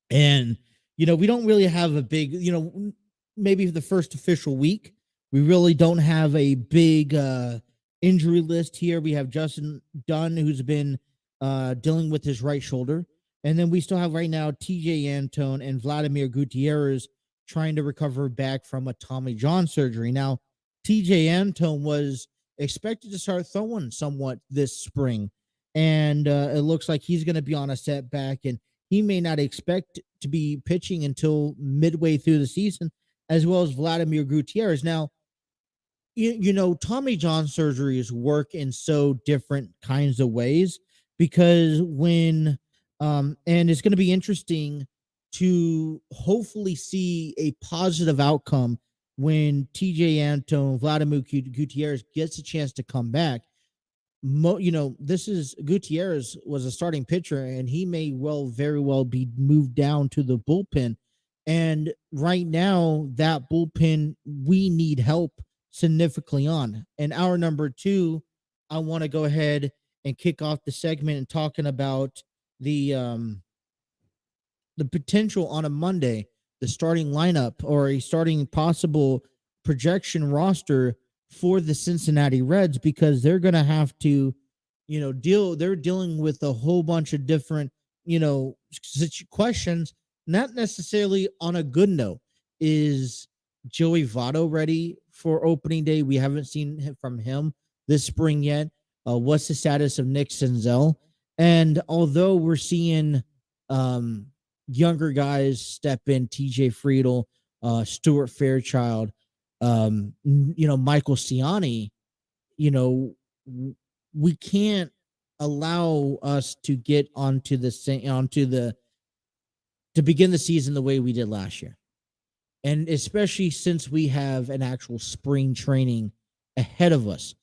And you know, we don't really have a big, maybe the first official week, we really don't have a big injury list here. We have Justin Dunn, who's been dealing with his right shoulder. And then we still have right now TJ Antone and Vladimir Gutierrez trying to recover back from a Tommy John surgery. Now, TJ Antone was expected to start throwing somewhat this spring. And it looks like he's going to be on a setback, and he may not expect to be pitching until midway through the season, as well as Vladimir Gutierrez. Now, you know, Tommy John surgeries work in so different kinds of ways, because when and it's going to be interesting to hopefully see a positive outcome when TJ Antone, Vladimir Gutierrez gets a chance to come back. This is Gutierrez was a starting pitcher, and he may very well be moved down to the bullpen. And right now, that bullpen, we need help significantly on. And hour number 2, I want to go ahead and kick off the segment and talking about the potential on a Monday, the starting lineup or a starting possible projection roster for the Cincinnati Reds, because they're going to have to, they're dealing with a whole bunch of different, questions, not necessarily on a good note. Is Joey Votto ready for opening day? We haven't seen from him this spring yet. What's the status of Nick Senzel? And although we're seeing younger guys step in, TJ Friedel, Stuart Fairchild, Michael Ciani, we can't allow us to get to begin the season the way we did last year. And especially since we have an actual spring training ahead of us,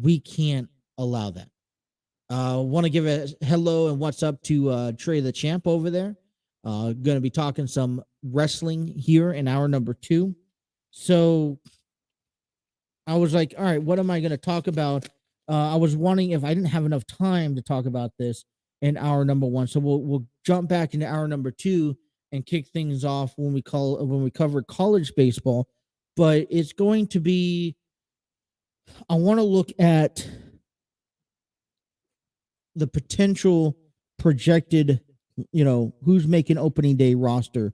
we can't allow that. Want to give a hello and what's up to Trey the Champ over there. Going to be talking some wrestling here in hour number 2. So I was like, all right, what am I going to talk about? I was wondering if I didn't have enough time to talk about this in hour number 1. So we'll jump back into hour number 2 and kick things off when we cover college baseball. But it's going to be, I want to look at the potential projected, who's making opening day roster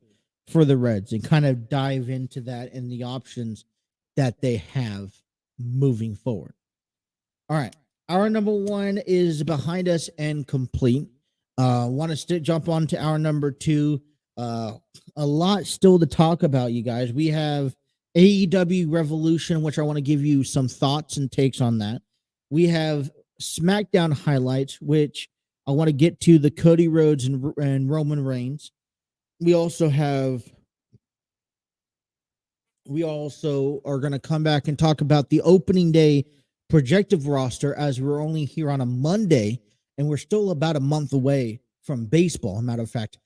for the Reds and kind of dive into that and the options that they have moving forward. All right. Hour number 1 is behind us and complete. Want to jump on to hour number 2. A lot still to talk about, you guys. We have AEW Revolution, which I want to give you some thoughts and takes on that. We have SmackDown highlights, which I want to get to the Cody Rhodes and Roman Reigns. We also are going to come back and talk about the opening day projected roster, as we're only here on a Monday and we're still about a month away from baseball. As a matter of fact,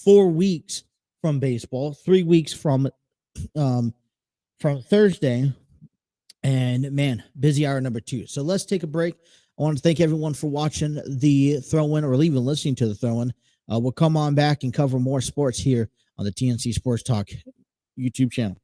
4 weeks from baseball, 3 weeks from Thursday. And man, busy hour number 2. So let's take a break. I want to thank everyone for watching the throw-in or even listening to the throw-in. We'll come on back and cover more sports here on the TNC Sports Talk YouTube channel.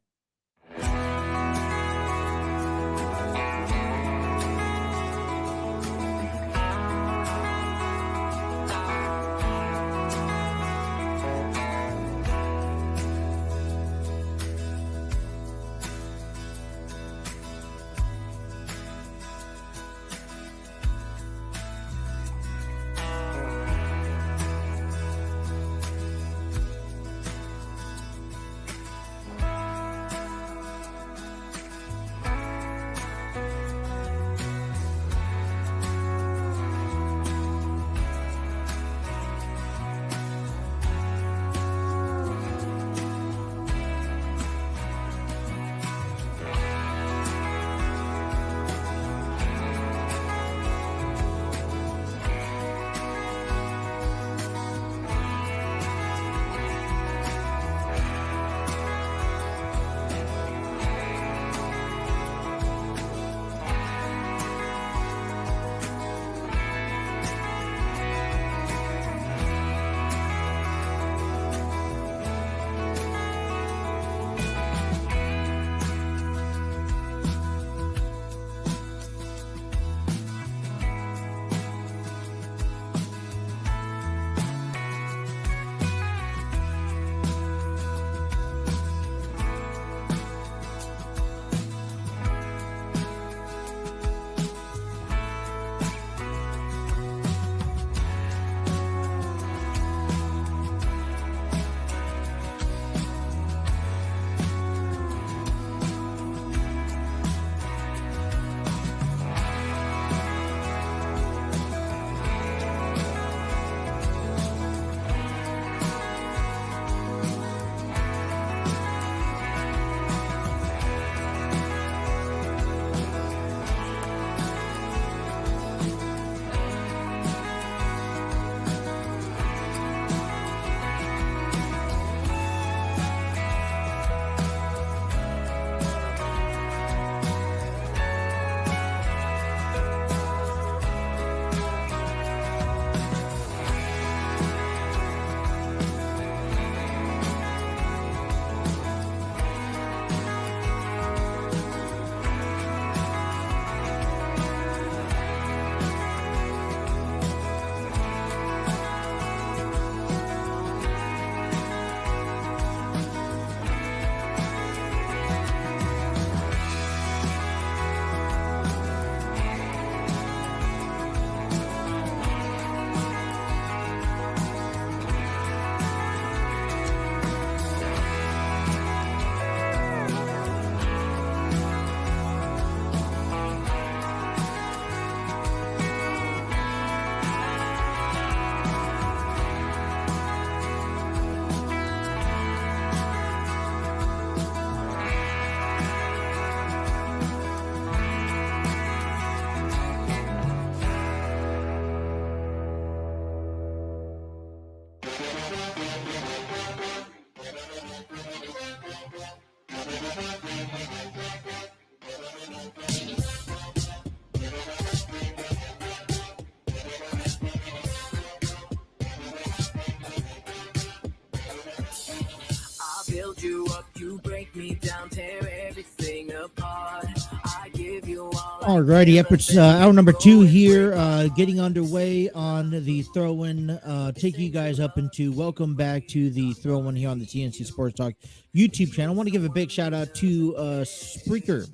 build you up, you break me down, tear everything apart. I give you all. Alrighty, hour number 2 here, getting underway on the throw-in. Taking you guys up into welcome back to the throw-in here on the TNC Sports Talk YouTube channel. I want to give a big shout out to Spreaker.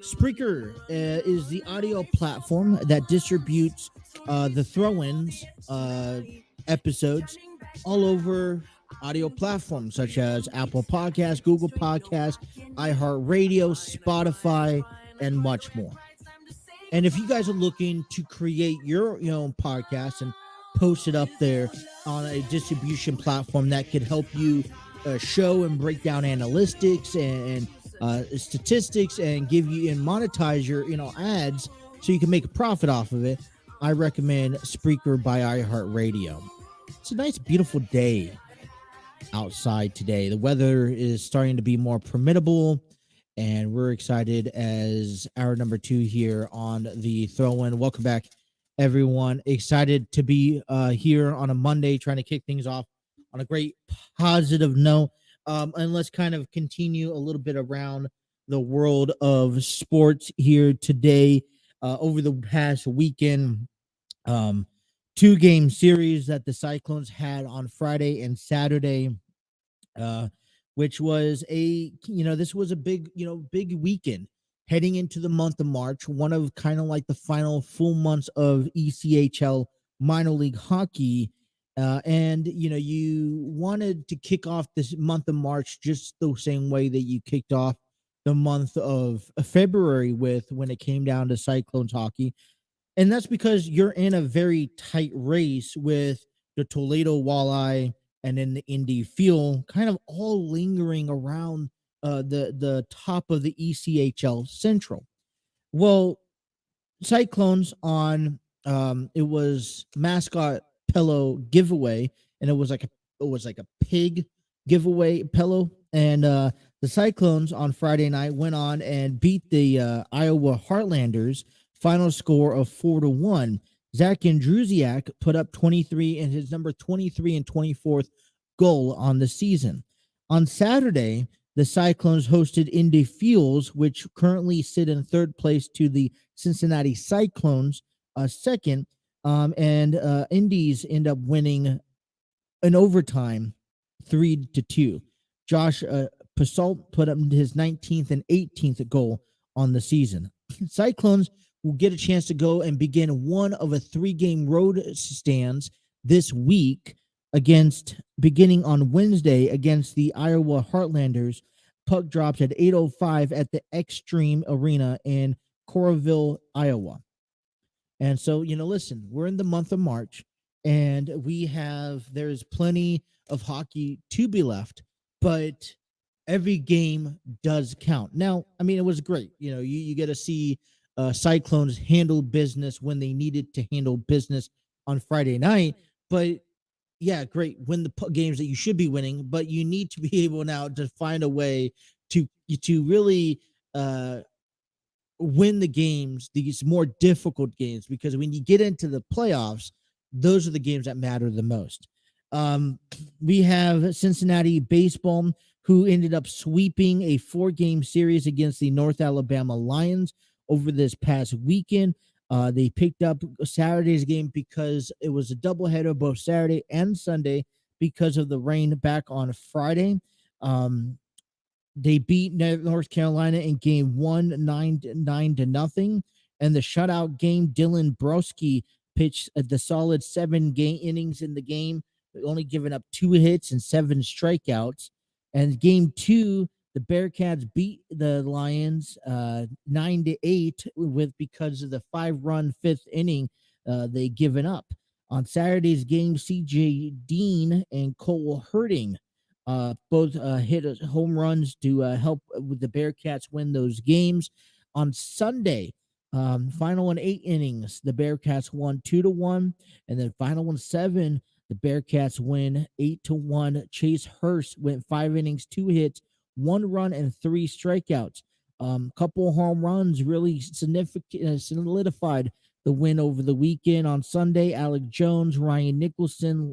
Spreaker is the audio platform that distributes the throw-ins episodes all over audio platforms such as Apple Podcasts, Google Podcasts, iHeartRadio, Spotify, and much more. And if you guys are looking to create your own podcast and post it up there on a distribution platform that could help you show and break down analytics and statistics and give you and monetize your ads so you can make a profit off of it, I recommend Spreaker by iHeartRadio. It's a nice, beautiful day outside today. The weather is starting to be more formidable, and we're excited as hour number 2 here on the throw-in. Welcome back, everyone. Excited to be here on a Monday, trying to kick things off on a great positive note. And let's kind of continue a little bit around the world of sports here today. Over the past weekend, 2-game series that the Cyclones had on Friday and Saturday, which was this was a big weekend heading into the month of March, one of kind of like the final full months of ECHL minor league hockey. And you wanted to kick off this month of March just the same way that you kicked off the month of February with when it came down to Cyclones hockey. And that's because you're in a very tight race with the Toledo Walleye and then the Indy Fuel kind of all lingering around the top of the ECHL Central. Well, Cyclones on it was mascot pillow giveaway, and it was like a pig giveaway pillow, and the Cyclones on Friday night went on and beat the Iowa Heartlanders. Final score of 4-1. Zach Andrusiak put up 23 and his number 23 and 24th goal on the season. On Saturday, the Cyclones hosted Indy Fuels, which currently sit in third place to the Cincinnati Cyclones, second. And Indies end up winning in overtime 3-2. Josh Passault put up his 19th and 18th goal on the season. Cyclones will get a chance to go and begin one of a 3-game road stands this week beginning on Wednesday against the Iowa Heartlanders. Puck drops at 8:05 at the Extreme Arena in Coralville, Iowa. And so, listen, we're in the month of March, and there's plenty of hockey to be left, but every game does count. Now, it was great. You get to see Cyclones handle business when they needed to handle business on Friday night. But yeah, great. Win the games that you should be winning, but you need to be able now to find a way to really win the games, these more difficult games, because when you get into the playoffs, those are the games that matter the most. We have Cincinnati baseball, who ended up sweeping a 4-game series against the North Alabama Lions over this past weekend. They picked up Saturday's game because it was a doubleheader both Saturday and Sunday because of the rain back on Friday. They beat North Carolina in game 1, 9-0. And the shutout game, Dylan Broski pitched the solid 7 innings in the game, only giving up 2 hits and 7 strikeouts. And game 2, the Bearcats beat the Lions 9-8 because of the 5-run 5th inning they given up. On Saturday's game, C.J. Dean and Cole Herding both hit home runs to help with the Bearcats win those games. On Sunday, final in 8 innings, the Bearcats won 2-1, and then final in 7, the Bearcats win 8-1. Chase Hurst went 5 innings, 2 hits, 1 run, and 3 strikeouts. Couple home runs really solidified the win over the weekend. On Sunday, Alec Jones, Ryan Nicholson,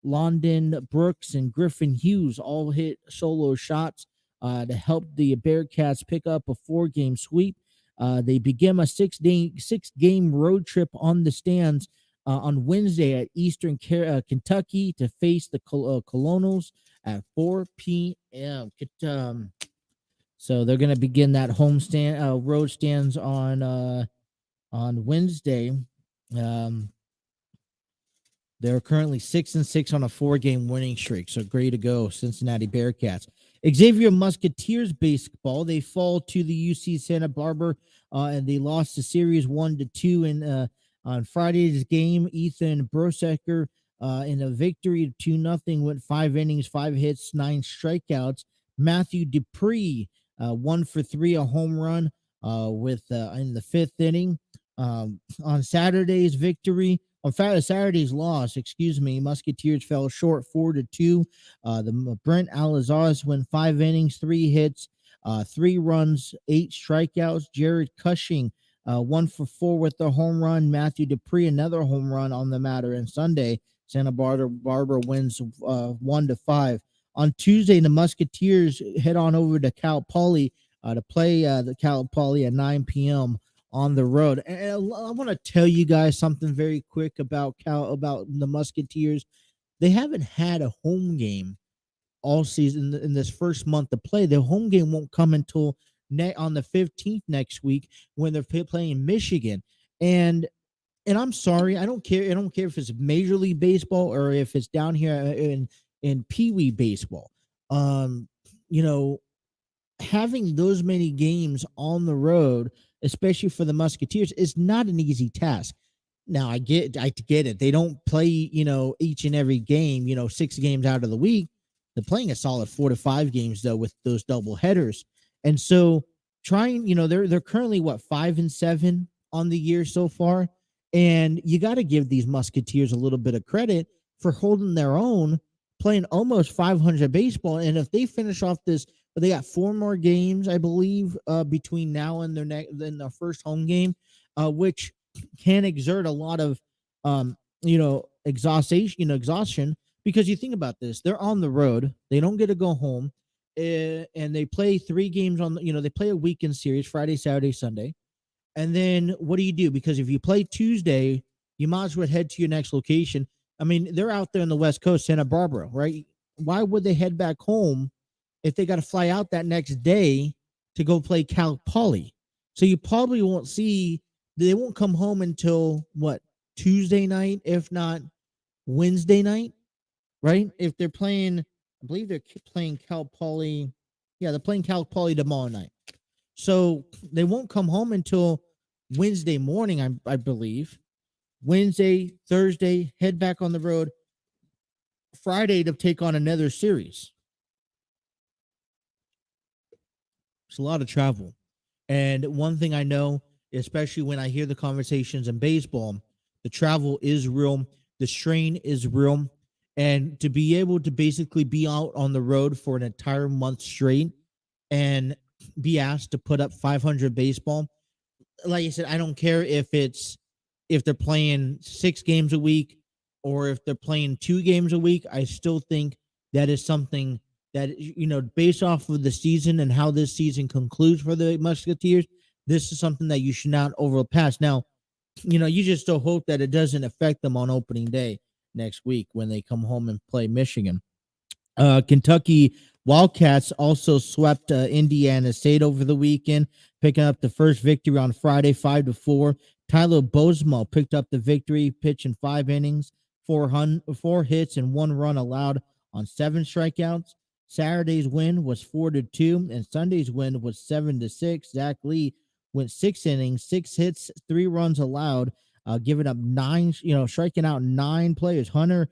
London Brooks and Griffin Hughes all hit solo shots to help the Bearcats pick up a 4-game sweep. They begin a 6-game road trip on the stands on Wednesday at Eastern Kentucky to face the Colonels at 4 p.m. So they're going to begin that road stands on Wednesday. They're currently 6-6 on a 4-game winning streak. So great to go, Cincinnati Bearcats. Xavier Musketeers baseball. They fall to the UC Santa Barbara, and they lost the series 1-2 on Friday's game. Ethan Brosecker in a victory 2-0 went 5 innings, 5 hits, 9 strikeouts. Matthew Dupree 1 for 3, a home run with in the 5th inning. On Saturday's loss, Musketeers fell short 4-2. The Brent Alazares went 5 innings, 3 hits, 3 runs, 8 strikeouts. Jared Cushing 1 for 4 with the home run. Matthew Dupree another home run on the matter. And Sunday, Santa Barbara wins 1-5. On Tuesday, the Musketeers head on over to Cal Poly to play the Cal Poly at 9 p.m. on the road. And I want to tell you guys something very quick about the Musketeers. They haven't had a home game all season in this first month of play. The home game won't come until on the 15th next week when they're playing Michigan. And I'm sorry, I don't care. I don't care if it's Major League Baseball or if it's down here in Pee Wee baseball. Having those many games on the road, especially for the Musketeers, is not an easy task. Now I get it. They don't play, each and every game, 6 games out of the week. They're playing a solid 4 to 5 games though with those double headers. And so they're currently 5-7 on the year so far. And you got to give these Musketeers a little bit of credit for holding their own, playing almost 500 baseball. And if they finish off this, they got 4 more games, I believe, between now and their first home game, which can exert a lot of, exhaustion. Because you think about this, they're on the road, they don't get to go home, and they play 3 games they play a weekend series, Friday, Saturday, Sunday. And then what do you do? Because if you play Tuesday, you might as well head to your next location. I mean, they're out there in the West Coast, Santa Barbara, right? Why would they head back home if they got to fly out that next day to go play Cal Poly? So you probably they won't come home until Tuesday night, if not Wednesday night, right? If they're playing, I believe they're playing Cal Poly. Yeah, they're playing Cal Poly tomorrow night. So they won't come home until Wednesday morning, I believe. Wednesday, Thursday, head back on the road. Friday to take on another series. It's a lot of travel. And one thing I know, especially when I hear the conversations in baseball, the travel is real. The strain is real. And to be able to basically be out on the road for an entire month straight and be asked to put up 500 baseball, like I said, I don't care if they're playing 6 games a week or if they're playing 2 games a week. I still think that is something that, based off of the season and how this season concludes for the Musketeers, this is something that you should not overpass. Now, you just still hope that it doesn't affect them on opening day next week when they come home and play Michigan. Kentucky Wildcats also swept Indiana State over the weekend, picking up the first victory on Friday, 5-4. Tyler Bozmo picked up the victory, pitching 5 innings, 4 hits, and 1 run allowed on 7 strikeouts. Saturday's win was 4-2, and Sunday's win was 7-6. Zach Lee went 6 innings, 6 hits, 3 runs allowed, giving up 9, striking out 9 players. Hunter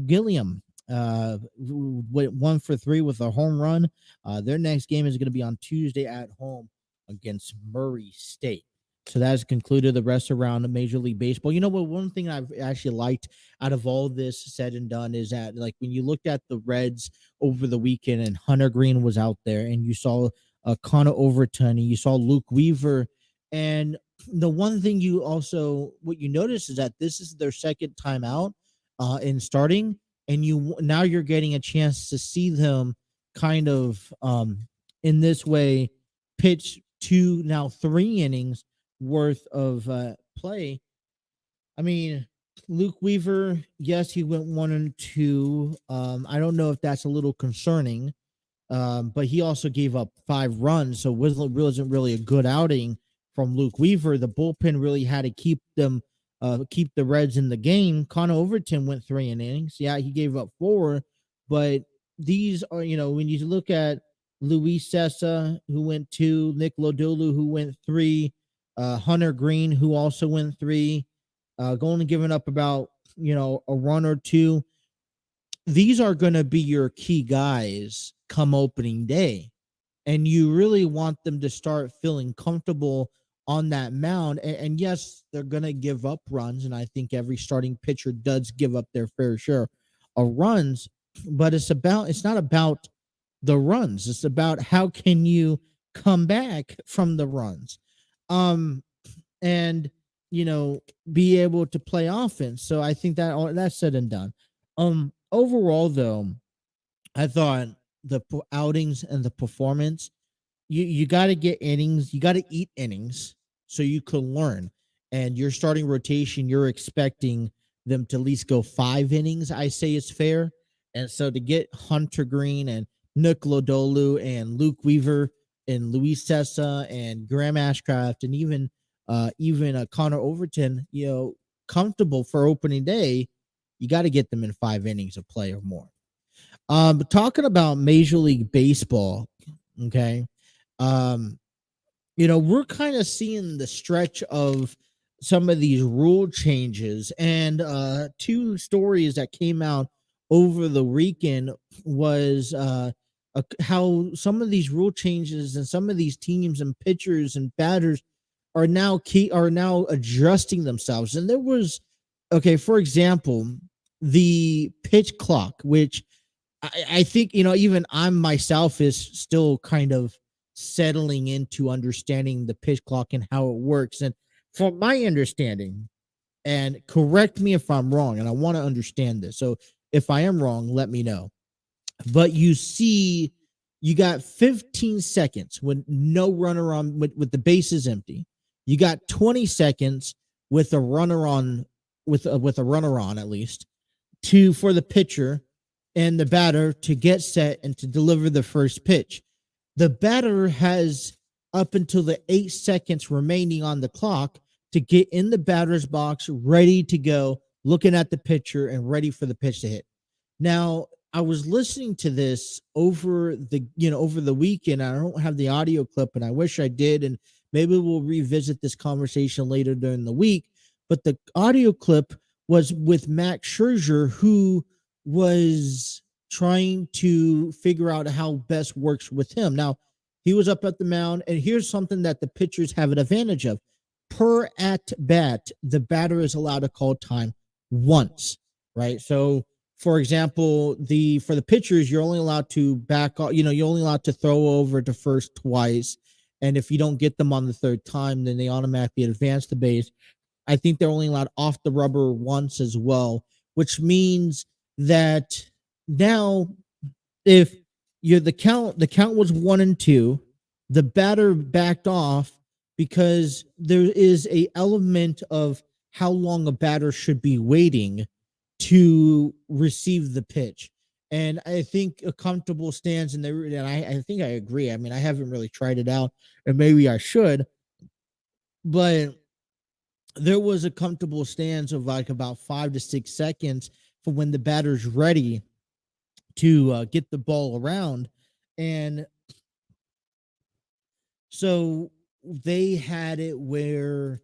Gilliam went 1 for 3 with a home run. Their next game is going to be on Tuesday at home against Murray State. So that has concluded the rest around Major League Baseball. You know what? One thing I've actually liked out of all this said and done is that, like, when you looked at the Reds over the weekend and Hunter Green was out there and you saw Connor Overton and you saw Luke Weaver, and the one thing what you notice is that this is their second time out in starting. and now you're getting a chance to see them kind of in this way pitch 3 innings worth of play. I mean, Luke Weaver, yes, he went 1-2. I don't know if that's a little concerning, but he also gave up 5 runs, so wasn't really a good outing from Luke Weaver. The bullpen really had to keep the Reds in the game. Connor Overton went 3 innings. Yeah, he gave up 4, but these are, when you look at Luis Sessa, who went 2, Nick Lodolo, who went 3, Hunter Green, who also went 3, going and giving up about, a run or 2. These are going to be your key guys come opening day. And you really want them to start feeling comfortable on that mound. And yes, they're going to give up runs. And I think every starting pitcher does give up their fair share of runs. But it's not about the runs. It's about how can you come back from the runs. And be able to play offense. So I think that's said and done. Overall, though, I thought the outings and the performance, you got to get innings, you got to eat innings so you can learn. And your starting rotation, you're expecting them to at least go 5 innings. I say it's fair. And so to get Hunter Green and Nick Lodolo and Luke Weaver and Luis Sessa and Graham Ashcraft and even Connor Overton, comfortable for opening day, you got to get them in 5 innings of play or more. But talking about Major League Baseball, okay, we're kind of seeing the stretch of some of these rule changes, and 2 stories that came out over the weekend was how some of these rule changes and some of these teams and pitchers and batters are now adjusting themselves. And there was, for example, the pitch clock, which I think, even I myself is still kind of settling into understanding the pitch clock and how it works. And from my understanding, and correct me if I'm wrong, and I want to understand this. So if I am wrong, let me know. But you got 15 seconds with no runner on, with the bases empty. You got 20 seconds with a runner on, with a runner on at least, for the pitcher and the batter to get set and to deliver the first pitch. The batter has up until the 8 seconds remaining on the clock to get in the batter's box, ready to go, looking at the pitcher and ready for the pitch to hit. Now, I was listening to this over the weekend. I don't have the audio clip, and I wish I did. And maybe we'll revisit this conversation later during the week. But the audio clip was with Max Scherzer, who was trying to figure out how best works with him. Now, he was up at the mound, and here's something that the pitchers have an advantage of. Per at bat, the batter is allowed to call time once, right? So, for example, for the pitchers, you're only allowed to back off, you're only allowed to throw over to first twice. And if you don't get them on the 3rd time, then they automatically advance the base. I think they're only allowed off the rubber once as well, which means that now if the count was 1-2, the batter backed off because there is a element of how long a batter should be waiting to receive the pitch. And I think a comfortable stance, and I think I agree. I mean, I haven't really tried it out, and maybe I should, but there was a comfortable stance of like about 5 to 6 seconds for when the batter's ready to get the ball around. And so they had it where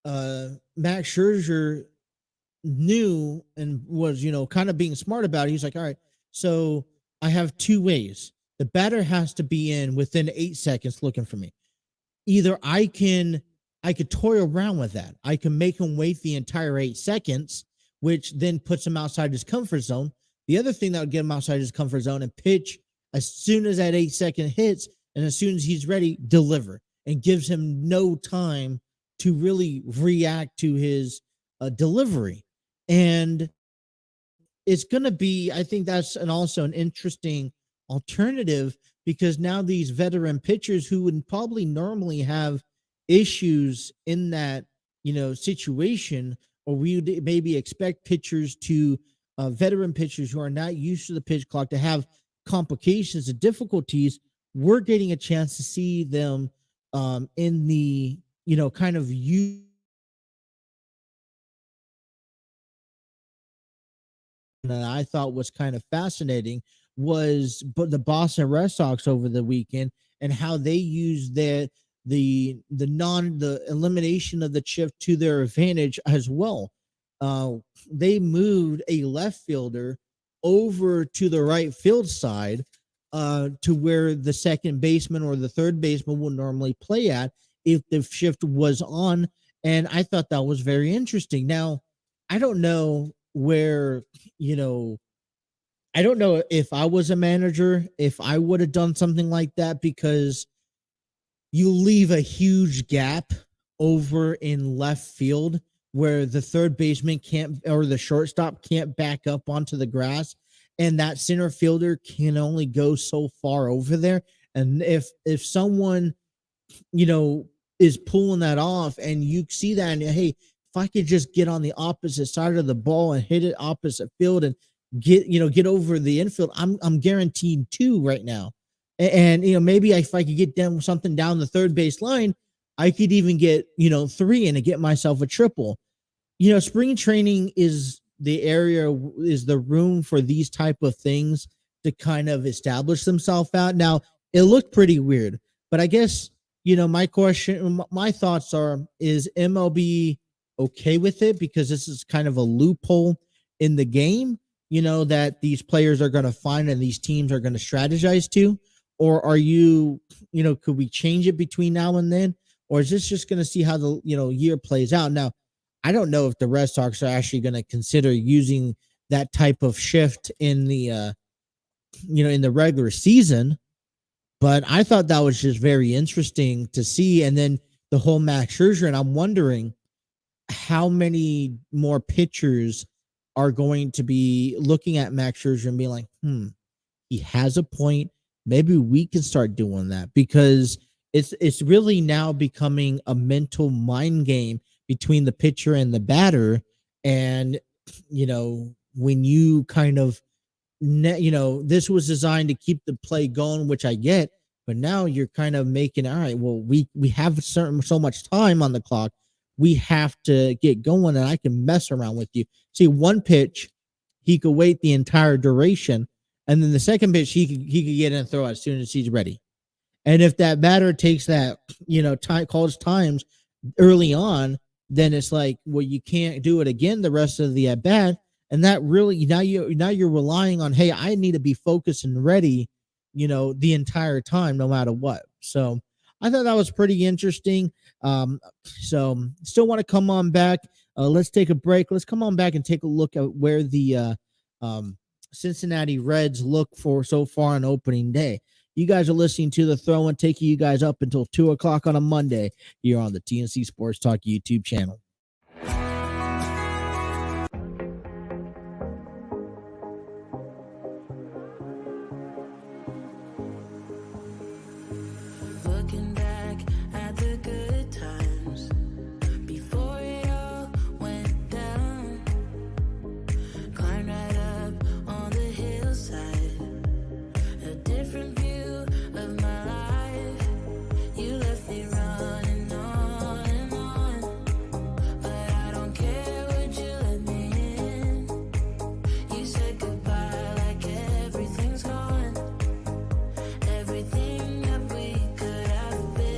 Max Scherzer knew and was, kind of being smart about it. He's like, all right, so I have 2 ways. The batter has to be in within 8 seconds looking for me. Either I could toy around with that. I can make him wait the entire 8 seconds, which then puts him outside his comfort zone. The other thing that would get him outside his comfort zone and pitch as soon as that 8 second hits, and as soon as he's ready, deliver, and gives him no time to really react to his delivery. And it's going to be, I think that's also an interesting alternative, because now these veteran pitchers who would probably normally have issues in that, situation, or we would maybe expect pitchers to, veteran pitchers who are not used to the pitch clock, to have complications and difficulties. We're getting a chance to see them in the, kind of that I thought was kind of fascinating was but the Boston Red Sox over the weekend, and how they used the elimination of the shift to their advantage as well. They moved a left fielder over to the right field side, to where the second baseman or the third baseman would normally play at if the shift was on. And I thought that was very interesting. Now, I don't know where, I don't know if I was a manager, if I would have done something like that, because you leave a huge gap over in left field where the third baseman can't, or the shortstop can't back up onto the grass, and that center fielder can only go so far over there. And if someone, is pulling that off, and you see that, and hey, if I could just get on the opposite side of the ball and hit it opposite field and get over the infield, I'm guaranteed 2 right now. And maybe if I could get them something down the third base line, I could even get 3 and get myself a triple. Spring training is the room for these type of things to kind of establish themselves out. Now, it looked pretty weird, but I guess my thoughts are: is MLB okay with it, because this is kind of a loophole in the game, that these players are going to find and these teams are going to strategize to? Or are you, could we change it between now and then? Or is this just going to see how the, year plays out? Now, I don't know if the Red Sox are actually going to consider using that type of shift in the, in the regular season, but I thought that was just very interesting to see. And then the whole Max Scherzer, and I'm wondering how many more pitchers are going to be looking at Max Scherzer and being like, he has a point. Maybe we can start doing that, because it's really now becoming a mental mind game between the pitcher and the batter. And, when you kind of, this was designed to keep the play going, which I get, but now you're kind of making, all right, well, we have so much time on the clock. We have to get going, and I can mess around with you. See, one pitch, he could wait the entire duration, and then the second pitch, he could get in and throw as soon as he's ready. And if that batter takes that, calls times early on, then it's like, well, you can't do it again the rest of the at bat. And that really, now you're relying on, hey, I need to be focused and ready, the entire time, no matter what. So I thought that was pretty interesting. So still want to come on back. Let's take a break. Let's come on back and take a look at where the Cincinnati Reds look for so far on opening day. You guys are listening to The Throw and taking you guys up until 2 o'clock on a Monday here on the TNC Sports Talk YouTube channel. Looking back at the good times before it all went down. Climb right up on the hillside, a different view of my life. You left me running on and on, but I don't care, would you let me in? You said goodbye like everything's gone, everything that we could have been.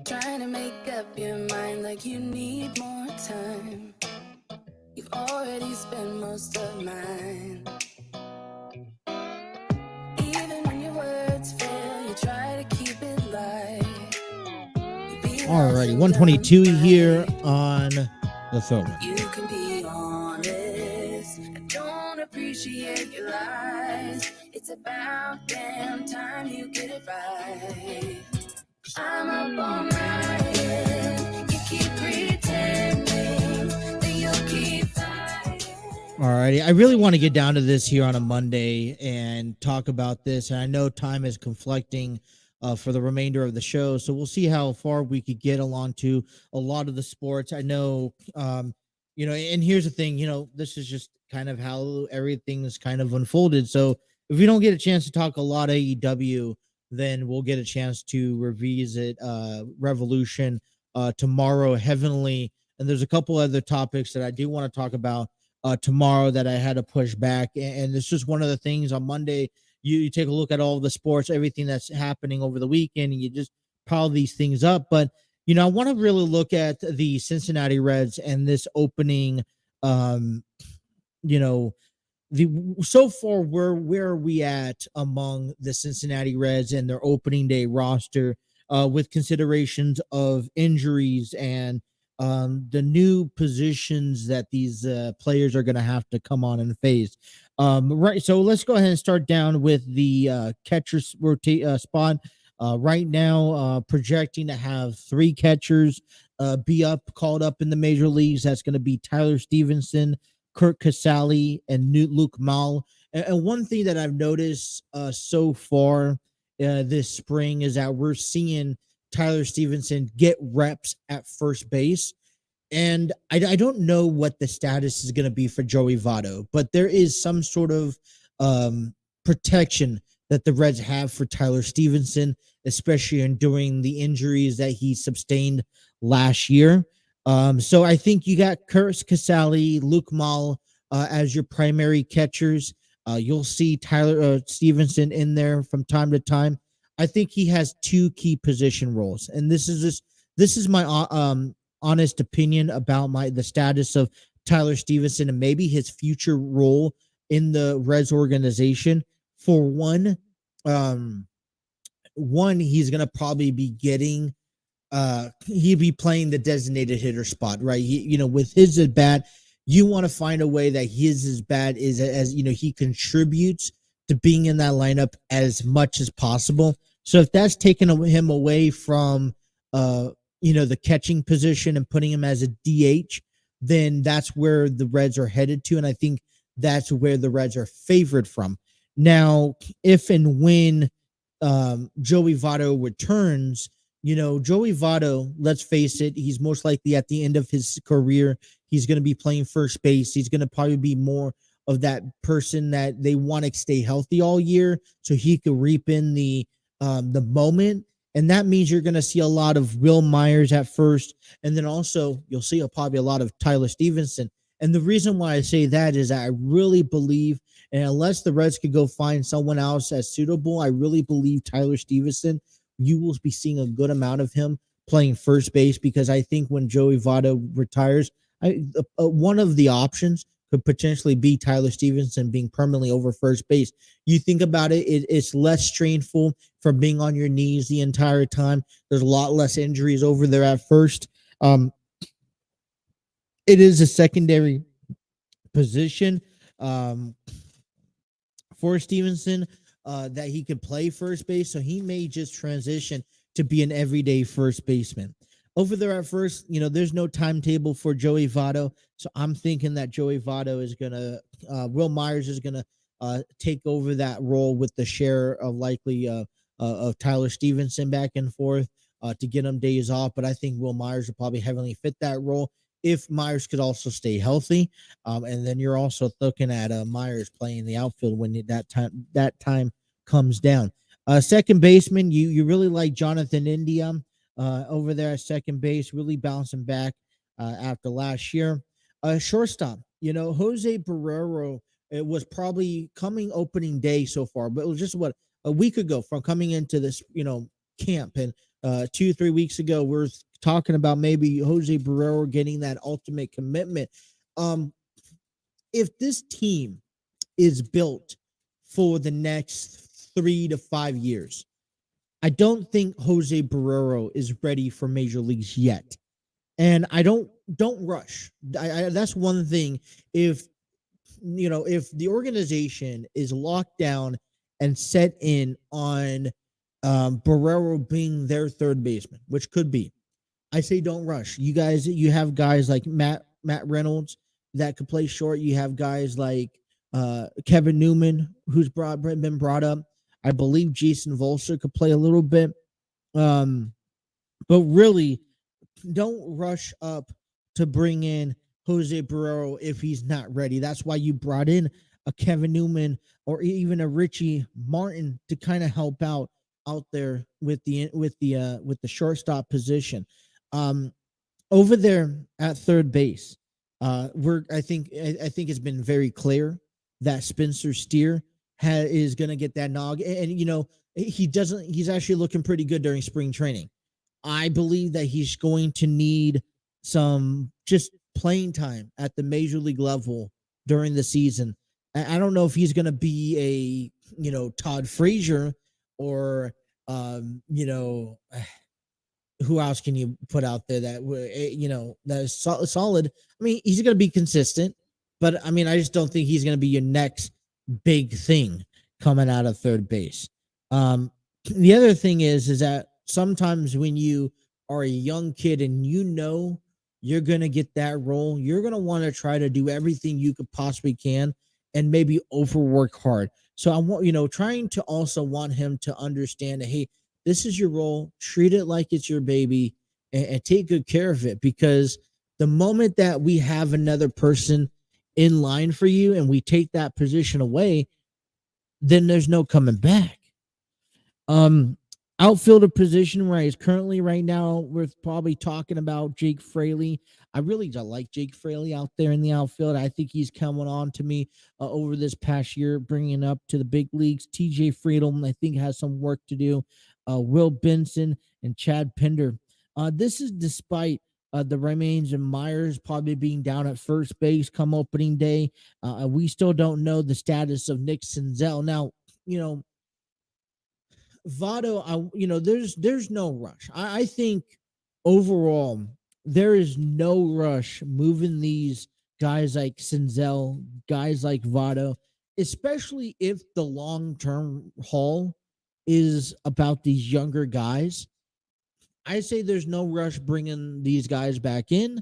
trying to make up your mind like you need more time. You've already spent most of mine. Even when your words fail, you try to keep it light. Alrighty, 122 here on the Throwman. You can be honest. I don't appreciate your lies. It's about damn time you get it right. I'm up all night. You keep pretending that you'll keep fighting. Alrighty, I really want to get down to this here on a Monday and talk about this. And I know time is conflicting for the remainder of the show, so we'll see how far we could get along to a lot of the sports. I know, and here's the thing, this is just kind of how everything's kind of unfolded. So if we don't get a chance to talk a lot of AEW, then we'll get a chance to revisit Revolution tomorrow, Heavenly, and there's a couple other topics that I do want to talk about tomorrow that I had to push back. And it's just one of the things on Monday. You take a look at all the sports, everything that's happening over the weekend, and you just pile these things up. But, I want to really look at the Cincinnati Reds and this opening, so far, where are we at among the Cincinnati Reds and their opening day roster with considerations of injuries and the new positions that these players are going to have to come on and face. Right. So let's go ahead and start down with the catcher spot. Right now, projecting to have 3 catchers called up in the major leagues. That's going to be Tyler Stevenson, Kurt Casale, and Luke Mal. And one thing that I've noticed so far this spring is that we're seeing Tyler Stevenson get reps at first base. And I don't know what the status is going to be for Joey Votto, but there is some sort of protection that the Reds have for Tyler Stevenson, especially during the injuries that he sustained last year. So I think you got Kurt Casale, Luke Mal as your primary catchers. You'll see Tyler Stevenson in there from time to time. I think he has 2 key position roles, and this is my honest opinion about the status of Tyler Stevenson and maybe his future role in the Reds organization. For one, he's gonna probably be getting he'd be playing the designated hitter spot, right? With his at bat, you want to find a way that his bat is as he contributes to being in that lineup as much as possible. So if that's taking him away from the catching position and putting him as a DH, then that's where the Reds are headed to, and I think that's where the Reds are favored from. Now, if and when Joey Votto returns, Joey Votto, let's face it, he's most likely at the end of his career. He's going to be playing first base. He's going to probably be more of that person that they want to stay healthy all year so he could reap in the moment. And that means you're going to see a lot of Will Myers at first. And then also you'll see probably a lot of Tyler Stevenson. And the reason why I say that is I really believe, and unless the Reds could go find someone else as suitable, I really believe Tyler Stevenson, you will be seeing a good amount of him playing first base, because I think when Joey Votto retires, one of the options could potentially be Tyler Stevenson being permanently over first base. You think about it, it's less strainful from being on your knees the entire time. There's a lot less injuries over there at first. It is a secondary position for Stevenson that he could play first base, so he may just transition to be an everyday first baseman. Over there at first, there's no timetable for Joey Votto, so I'm thinking that Joey Votto is going to, Will Myers is going to take over that role with the share of likely of Tyler Stevenson back and forth to get him days off, but I think Will Myers will probably heavily fit that role if Myers could also stay healthy. And then you're also looking at Myers playing the outfield when that time comes down. Second baseman, you really like Jonathan India over there at second base, really bouncing back after last year. Shortstop, Jose Barrero, it was probably coming opening day so far, but it was just a week ago from coming into this, camp, and 2-3 weeks ago we're talking about maybe Jose Barrero getting that ultimate commitment. If this team is built for the next 3 to 5 years, I don't think Jose Barrero is ready for major leagues yet. And I don't rush. That's one thing. If the organization is locked down and set in on Barrero being their third baseman, which could be, I say don't rush. You have guys like Matt Reynolds that could play short. You have guys like Kevin Newman, who's been brought up. I believe Jason Volser could play a little bit. But really, don't rush up to bring in Jose Barrero if he's not ready. That's why you brought in a Kevin Newman or even a Richie Martin to kind of help out there with the shortstop position. Over there at third base, I think it's been very clear that Spencer Steer is going to get that nog, and he's actually looking pretty good during spring training. I believe that he's going to need some just playing time at the major league level during the season. I don't know if he's going to be a Todd Frazier or who else can you put out there that that is solid. I mean, he's going to be consistent, but I mean, I just don't think he's going to be your next big thing coming out of third base. The other thing is that sometimes when you are a young kid and you're going to get that role, you're going to want to try to do everything you could possibly can and maybe overwork hard. So I want, trying to also want him to understand that, hey, this is your role, treat it like it's your baby and take good care of it, because the moment that we have another person in line for you and we take that position away, then there's no coming back. Outfielder position where he's currently right now, we're probably talking about Jake Fraley. I really do like Jake Fraley out there in the outfield. I think he's coming on to me over this past year, bringing up to the big leagues. TJ Friedel, I think, has some work to do. Will Benson and Chad Pinder. This is despite the remains and Myers probably being down at first base come opening day. We still don't know the status of Nick Senzel. Now, Votto, there's no rush. I think overall there is no rush moving these guys like Senzel, guys like Votto, especially if the long-term haul is about these younger guys. I say there's no rush bringing these guys back in,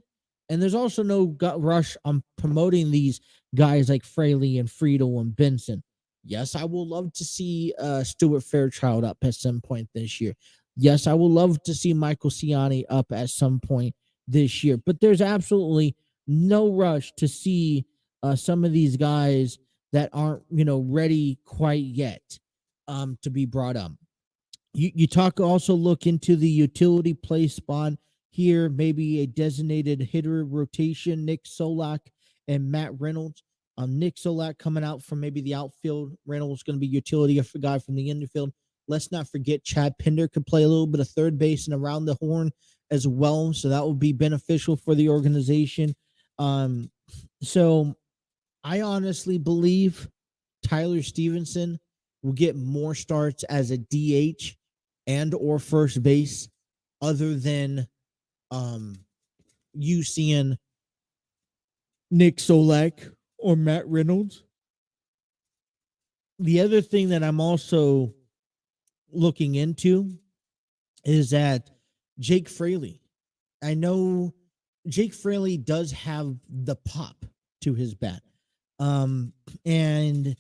and there's also no rush on promoting these guys like Fraley and Friedel and Benson. Yes, I will love to see Stuart Fairchild up at some point this year. Yes, I will love to see Michael Ciani up at some point this year. But there's absolutely no rush to see some of these guys that aren't, ready quite yet to be brought up. You also look into the utility play spot here, maybe a designated hitter rotation, Nick Solak and Matt Reynolds. Nick Solak coming out from maybe the outfield. Reynolds going to be utility guy from the infield. Let's not forget Chad Pinder could play a little bit of third base and around the horn as well. So that will be beneficial for the organization. So I honestly believe Tyler Stevenson will get more starts as a DH and or first base other than you seeing Nick Solak or Matt Reynolds. The other thing that I'm also looking into is that Jake Fraley. I know Jake Fraley does have the pop to his bat. And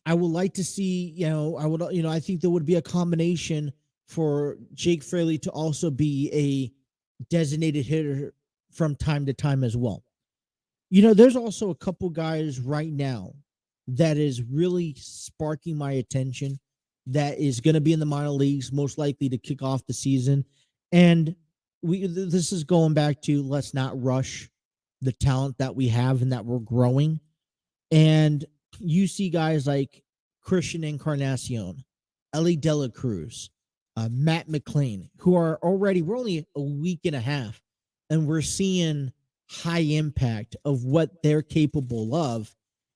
I would like to see, I think there would be a combination for Jake Fraley to also be a designated hitter from time to time as well. There's also a couple guys right now that is really sparking my attention that is going to be in the minor leagues, most likely to kick off the season. And this is going back to let's not rush the talent that we have and that we're growing. And you see guys like Christian Encarnacion Ellie Dela Cruz, Matt McLean, who are already, we're only a week and a half, and we're seeing high impact of what they're capable of,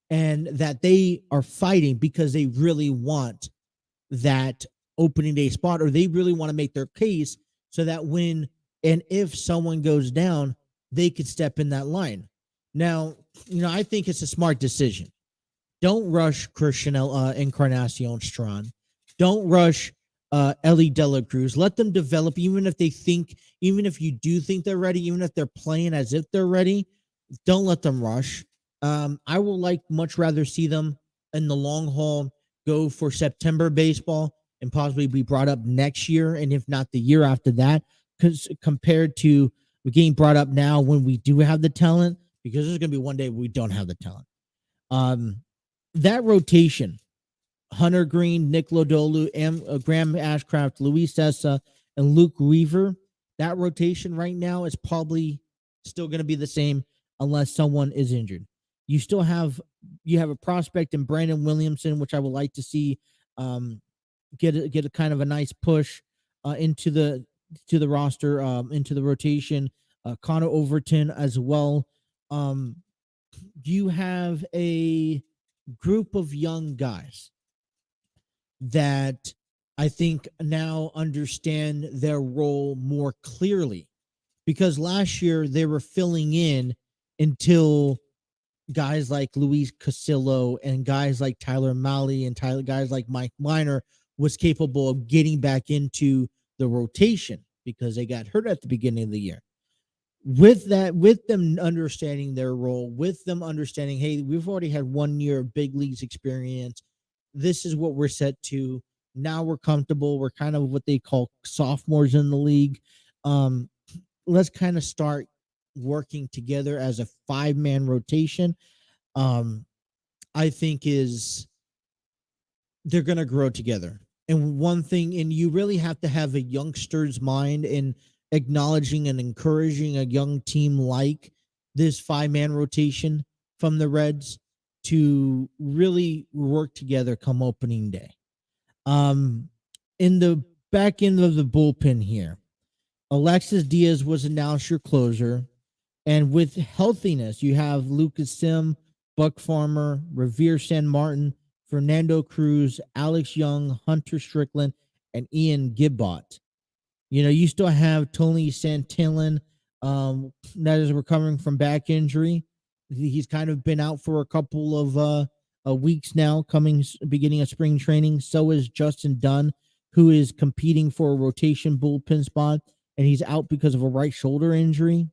and that they are fighting because they really want that opening day spot, or they really want to make their case so that when and if someone goes down, they could step in that line. Now, I think it's a smart decision. Don't rush Christian Encarnacion Strong. Don't rush Ellie Dela Cruz. Let them develop, even if you do think they're ready, even if they're playing as if they're ready, don't let them rush. I will much rather see them in the long haul go for September baseball and possibly be brought up next year, and if not the year after that, because compared to getting brought up now when we do have the talent, because there's going to be one day we don't have the talent. That rotation, Hunter Green, Nick Lodolu, Graham Ashcraft, Luis Sessa, and Luke Weaver, that rotation right now is probably still going to be the same unless someone is injured. You have a prospect in Brandon Williamson, which I would like to see get a kind of a nice push into the roster, into the rotation. Connor Overton as well. You have a group of young guys that I think now understand their role more clearly, because last year they were filling in until guys like Luis Casillo and guys like Tyler Malley and guys like Mike Minor was capable of getting back into the rotation because they got hurt at the beginning of the year. With them understanding their role, with them understanding, hey, we've already had 1 year of big leagues experience. This is what we're set to. Now we're comfortable. We're kind of what they call sophomores in the league. Let's kind of start working together as a 5-man rotation. I think they're going to grow together. And one thing, and you really have to have a youngster's mind in acknowledging and encouraging a young team like this 5-man rotation from the Reds to really work together come opening day. In the back end of the bullpen here, Alexis Diaz was announced your closer. And with healthiness, you have Lucas Sim, Buck Farmer, Revere San Martin, Fernando Cruz, Alex Young, Hunter Strickland, and Ian Gibbott. You still have Tony Santillan, that is recovering from back injury. He's kind of been out for a couple of weeks now, beginning of spring training. So is Justin Dunn, who is competing for a rotation bullpen spot, and he's out because of a right shoulder injury.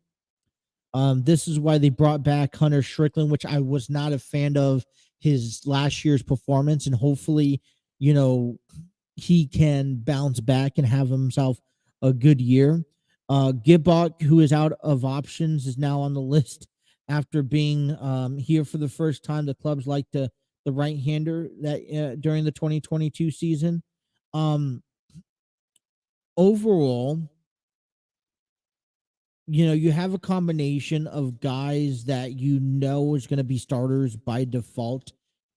This is why they brought back Hunter Strickland, which I was not a fan of his last year's performance, and hopefully, he can bounce back and have himself a good year. Gibbott, who is out of options, is now on the list after being here for the first time. The clubs like the right-hander that during the 2022 season. Overall, you have a combination of guys that is going to be starters by default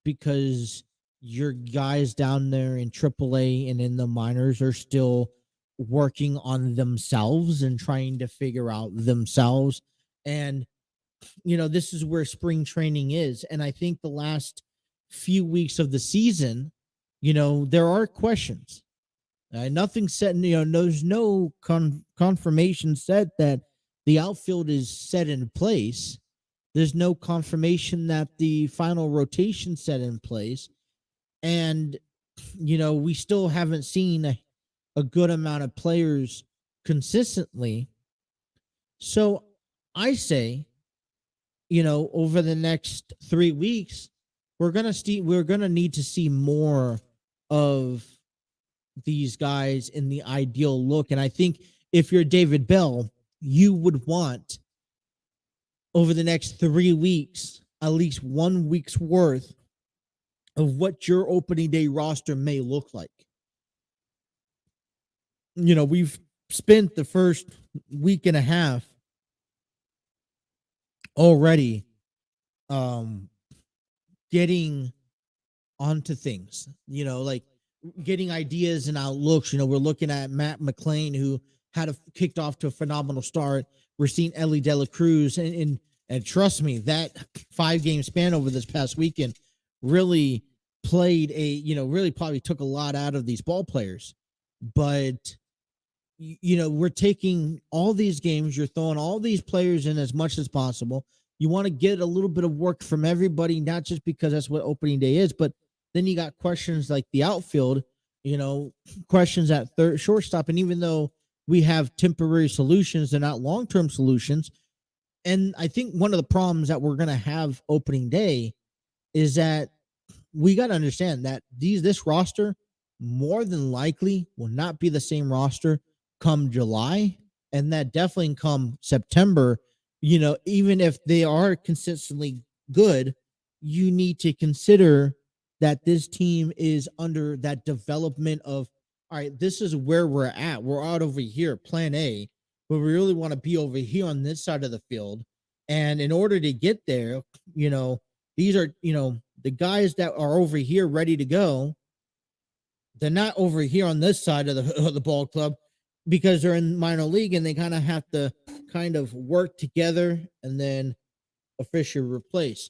because your guys down there in AAA and in the minors are still working on themselves and trying to figure out themselves. And, this is where spring training is. And I think the last few weeks of the season, there are questions. Nothing set, there's no confirmation set that the outfield is set in place. There's no confirmation that the final rotation set in place. And, we still haven't seen a good amount of players consistently. So I say, over the next 3 weeks, we're going to need to see more of these guys in the ideal look. And I think if you're David Bell, you would want over the next 3 weeks, at least 1 week's worth of what your opening day roster may look like. We've spent the first week and a half already getting onto things, getting ideas and outlooks. We're looking at Matt McClain, who kicked off to a phenomenal start. We're seeing Ellie De La Cruz, and trust me, that 5-game span over this past weekend really played really probably took a lot out of these ball players. But we're taking all these games, you're throwing all these players in as much as possible. You want to get a little bit of work from everybody, not just because that's what opening day is, but then you got questions like the outfield, questions at shortstop. And even though we have temporary solutions, they're not long-term solutions. And I think one of the problems that we're going to have opening day is that we got to understand that this roster more than likely will not be the same roster come July, and that definitely come September. Even if they are consistently good, you need to consider that this team is under that development of, all right, this is where we're at. We're out over here, plan A, but we really want to be over here on this side of the field. And in order to get there, these are, the guys that are over here ready to go. They're not over here on this side of the ball club because they're in minor league, and they kind of have to work together and then officially replace.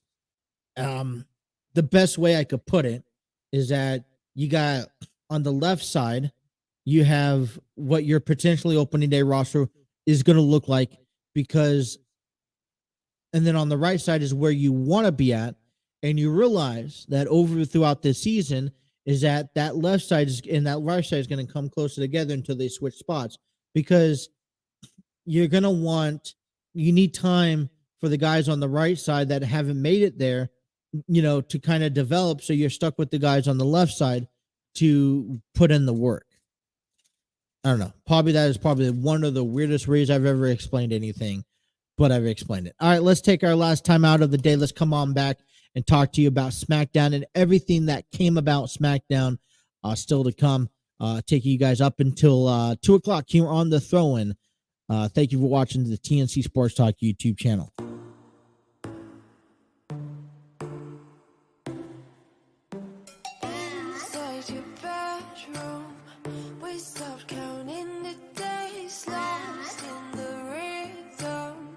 The best way I could put it is that you got on the left side, you have what your potentially opening day roster is going to look like, and then on the right side is where you want to be at. And you realize that throughout this season is that left side and that right side is going to come closer together until they switch spots, because you need time for the guys on the right side that haven't made it there, to kind of develop. So you're stuck with the guys on the left side to put in the work. I don't know. That is probably one of the weirdest ways I've ever explained anything, but I've explained it. All right, let's take our last time out of the day. Let's come on back and talk to you about SmackDown and everything that came about SmackDown, still to come. Taking you guys up until 2 o'clock here on the Throw-In. Thank you for watching the TNC Sports Talk YouTube channel. Inside your bedroom, we stopped counting the days, lost in the rhythm.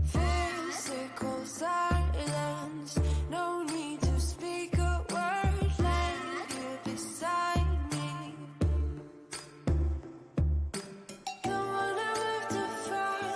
Physical silence, no need to speak a word, laying here beside me. Don't wanna live to fight.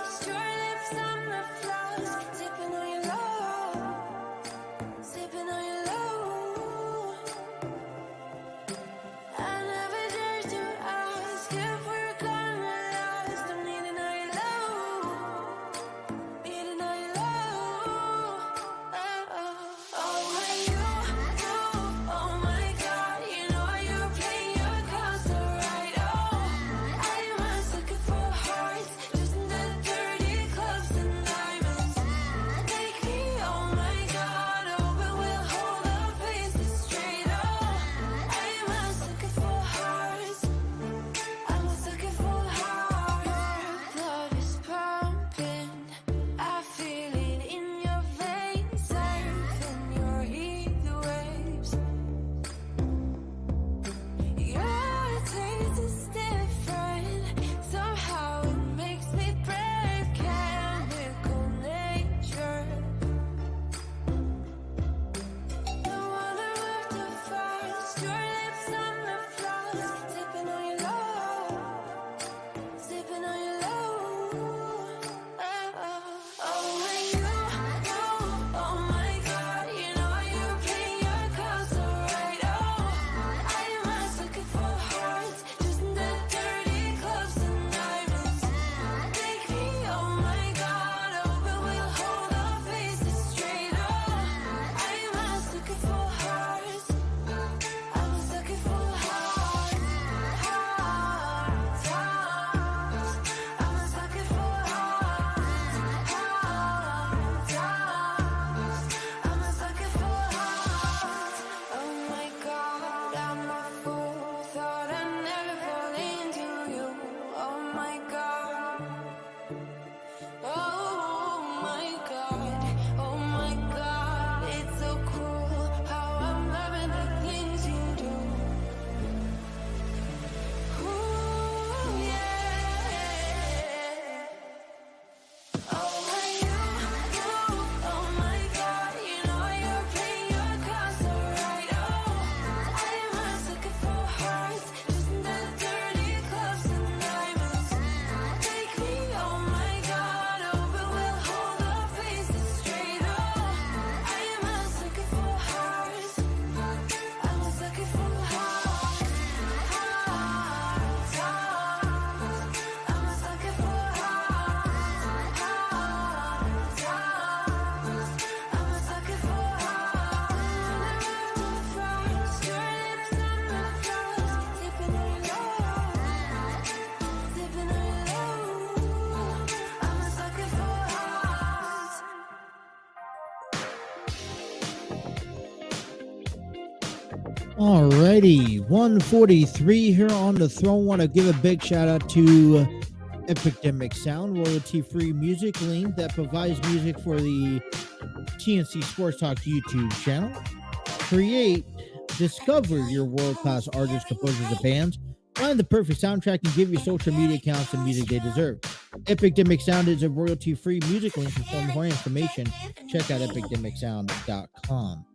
Alrighty, 143 here on the throne. Want to give a big shout out to Epidemic Sound, royalty-free music link that provides music for the TNC Sports Talk YouTube channel. Create, discover your world-class artists, composers, and bands. Find the perfect soundtrack and give your social media accounts the music they deserve. Epidemic Sound is a royalty-free music link. For more information, check out epidemicsound.com.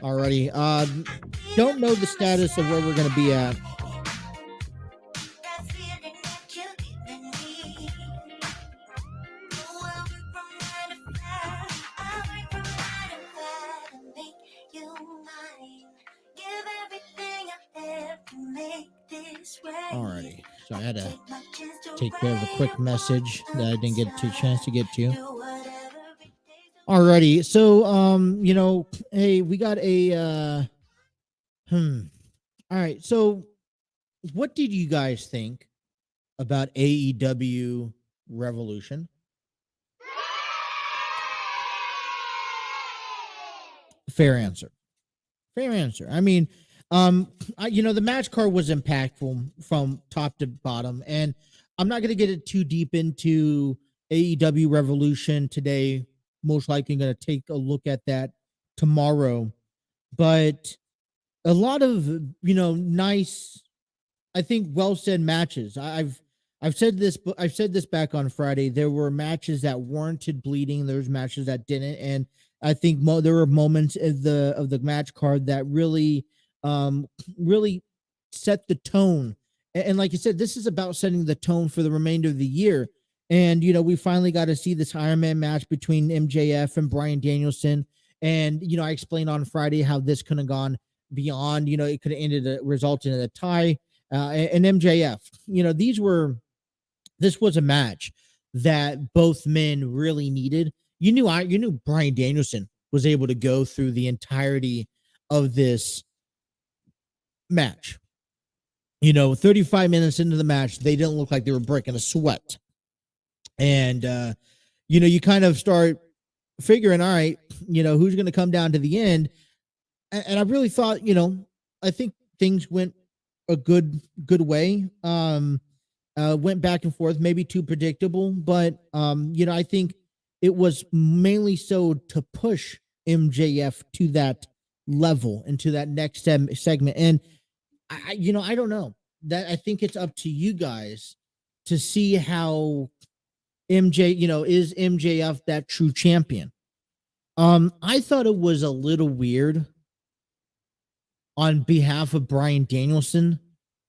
Alrighty. Don't know the status of where we're going to be at. Alrighty. So I had to take care of a quick message that I didn't get a chance to get to. Alrighty. So, hey, we got a, all right. So what did you guys think about AEW Revolution? Fair answer. I mean, the match card was impactful from top to bottom, and I'm not going to get it too deep into AEW Revolution today. Most likely going to take a look at that tomorrow, but a lot of nice, I think, well said matches. I've said this, but I've said this back on Friday. There were matches that warranted bleeding. There's matches that didn't, and I think there were moments of the match card that really set the tone. And like you said, this is about setting the tone for the remainder of the year. And we finally got to see this Iron Man match between MJF and Bryan Danielson. And I explained on Friday how this could have gone beyond. It could have resulted in a tie. And MJF. This was a match that both men really needed. You knew Bryan Danielson was able to go through the entirety of this match. 35 minutes into the match, they didn't look like they were breaking a sweat. And, you kind of start figuring, all right, who's going to come down to the end. And I really thought, I think things went a good way. Went back and forth, maybe too predictable, but, I think it was mainly so to push MJF to that level and to that next segment. And I don't know that. I think it's up to you guys to see how is MJF that true champion? I thought it was a little weird on behalf of Bryan Danielson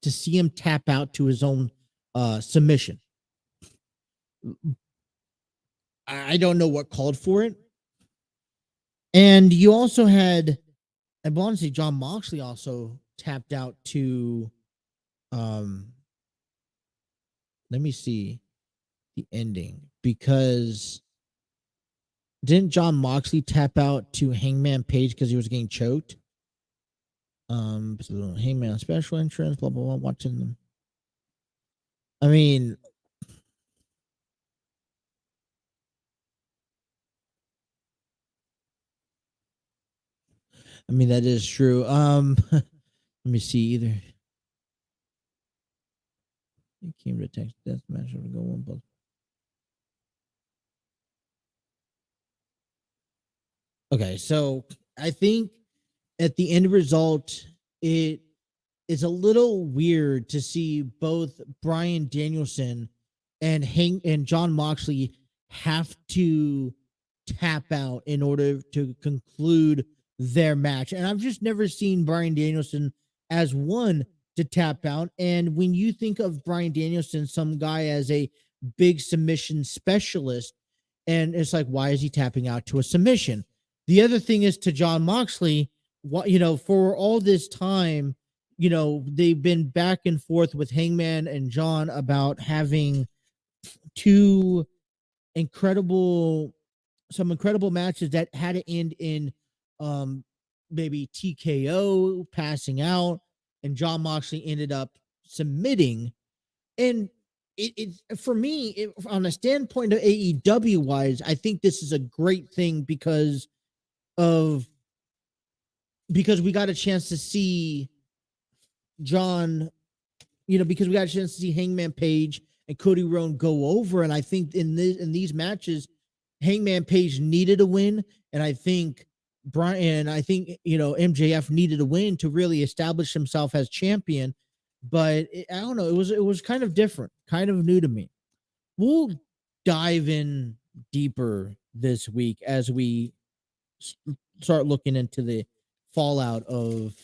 to see him tap out to his own submission. I don't know what called for it. And you also had, I want to say John Moxley also tapped out to, let me see the ending, because didn't John Moxley tap out to Hangman Page because he was getting choked? So Hangman special entrance, blah, blah, blah, watching them. I mean, that is true. Let me see either. It came to text death match to go one plus. Okay, so I think at the end result, it is a little weird to see both Bryan Danielson and John Moxley have to tap out in order to conclude their match. And I've just never seen Bryan Danielson as one to tap out. And when you think of Bryan Danielson, some guy as a big submission specialist, and it's like, why is he tapping out to a submission? The other thing is to John Moxley, for all this time, they've been back and forth with Hangman and John about having some incredible matches that had to end in maybe TKO, passing out, and John Moxley ended up submitting. And for me, on a standpoint of AEW wise, I think this is a great thing because we got a chance to see John, because we got a chance to see Hangman Page and Cody Rhodes go over, and I think in these matches, Hangman Page needed a win, and I think MJF needed a win to really establish himself as champion. But I don't know, it was kind of different, kind of new to me. We'll dive in deeper this week as we start looking into the fallout of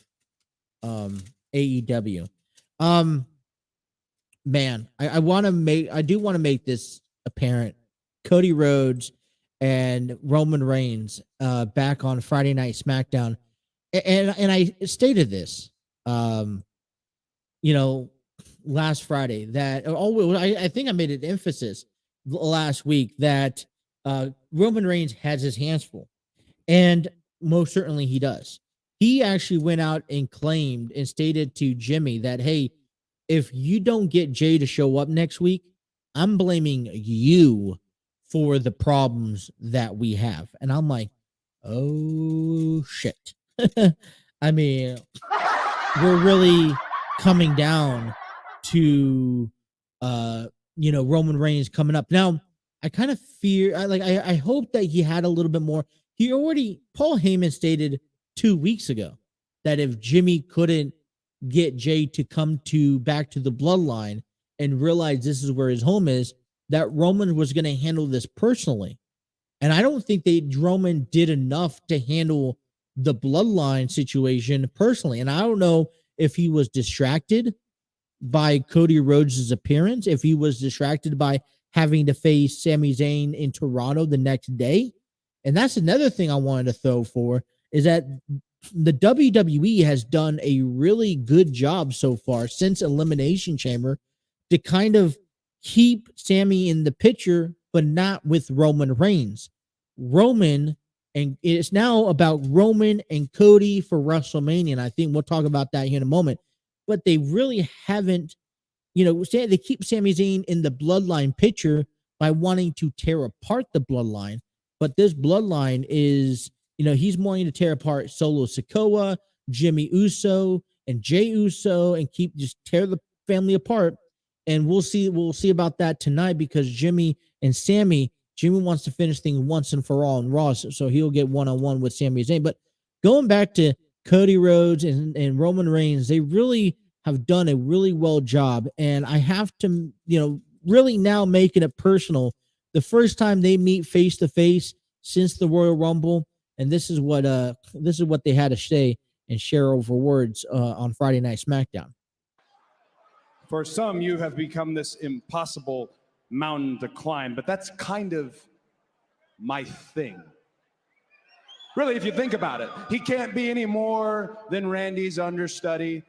AEW. Man, I do want to make this apparent. Cody Rhodes and Roman Reigns back on Friday Night SmackDown, and I stated this last Friday that I think I made an emphasis last week that Roman Reigns has his hands full, and most certainly he does. He actually went out and claimed and stated to Jimmy that, hey, if you don't get Jay to show up next week, I'm blaming you for the problems that we have. And I'm like, oh shit. I mean, we're really coming down to Roman Reigns coming up. Now, I kind of fear, I hope that he had a little bit more. Paul Heyman stated 2 weeks ago that if Jimmy couldn't get Jay to come back to the bloodline and realize this is where his home is, that Roman was going to handle this personally. And I don't think Roman did enough to handle the bloodline situation personally. And I don't know if he was distracted by Cody Rhodes' appearance, if he was distracted by having to face Sami Zayn in Toronto the next day. And that's another thing I wanted to throw for, is that the WWE has done a really good job so far since Elimination Chamber to kind of keep Sami in the picture, but not with Roman Reigns. And it's now about Roman and Cody for WrestleMania. And I think we'll talk about that here in a moment. But they really haven't, they keep Sami Zayn in the bloodline picture by wanting to tear apart the bloodline. But this bloodline is, he's wanting to tear apart Solo Sikoa, Jimmy Uso, and Jey Uso, and just tear the family apart. And we'll see about that tonight, because Jimmy wants to finish things once and for all in Raw, so he'll get one-on-one with Sami Zayn. But going back to Cody Rhodes and Roman Reigns, they really have done a really well job. And I have to, really now making it personal. The first time they meet face to face since the Royal Rumble, and this is what they had to say and share over words on Friday Night SmackDown. For some, you have become this impossible mountain to climb, but that's kind of my thing. Really, if you think about it, he can't be any more than Randy's understudy.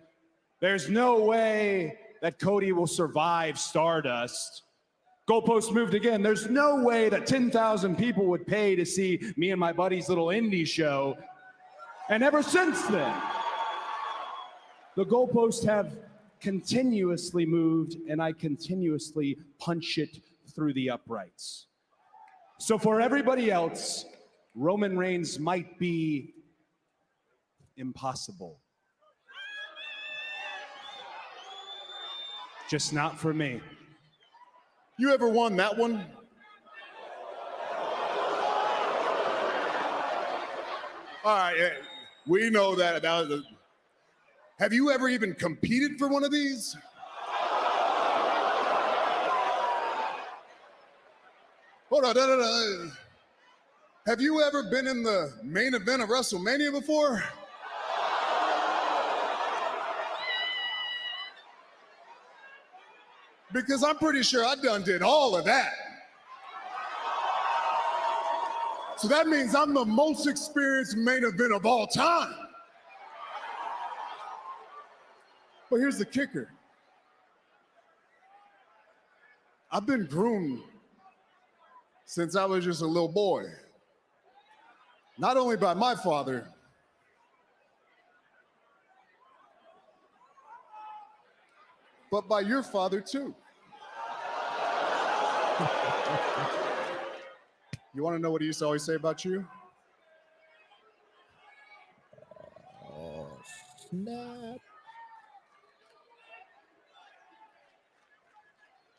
There's no way that Cody will survive Stardust. Goalpost moved again. There's no way that 10,000 people would pay to see me and my buddy's little indie show. And ever since then, the goalposts have continuously moved, and I continuously punch it through the uprights. So for everybody else, Roman Reigns might be impossible. Just not for me. You ever won that one? All right, we know that. Have you ever even competed for one of these? Hold on, no. Have you ever been in the main event of WrestleMania before? Because I'm pretty sure I did all of that. So that means I'm the most experienced main event of all time. But here's the kicker. I've been groomed since I was just a little boy. Not only by my father, but by your father too. You want to know what he used to always say about you? Oh, snap.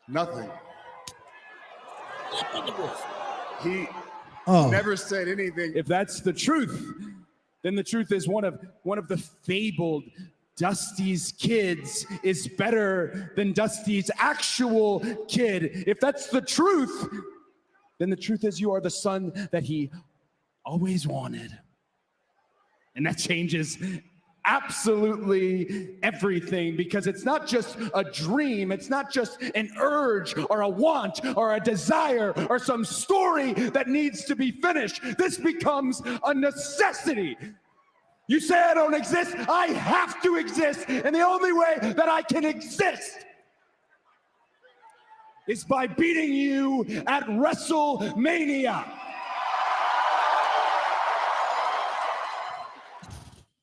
Nothing. He Oh, never said anything. If that's the truth, then the truth is one of the fabled Dusty's kids is better than Dusty's actual kid. If that's the truth, then the truth is you are the son that he always wanted. And that changes absolutely everything, because it's not just a dream, it's not just an urge or a want or a desire or some story that needs to be finished. This becomes a necessity. You say I don't exist, I have to exist, and the only way that I can exist is by beating you at WrestleMania.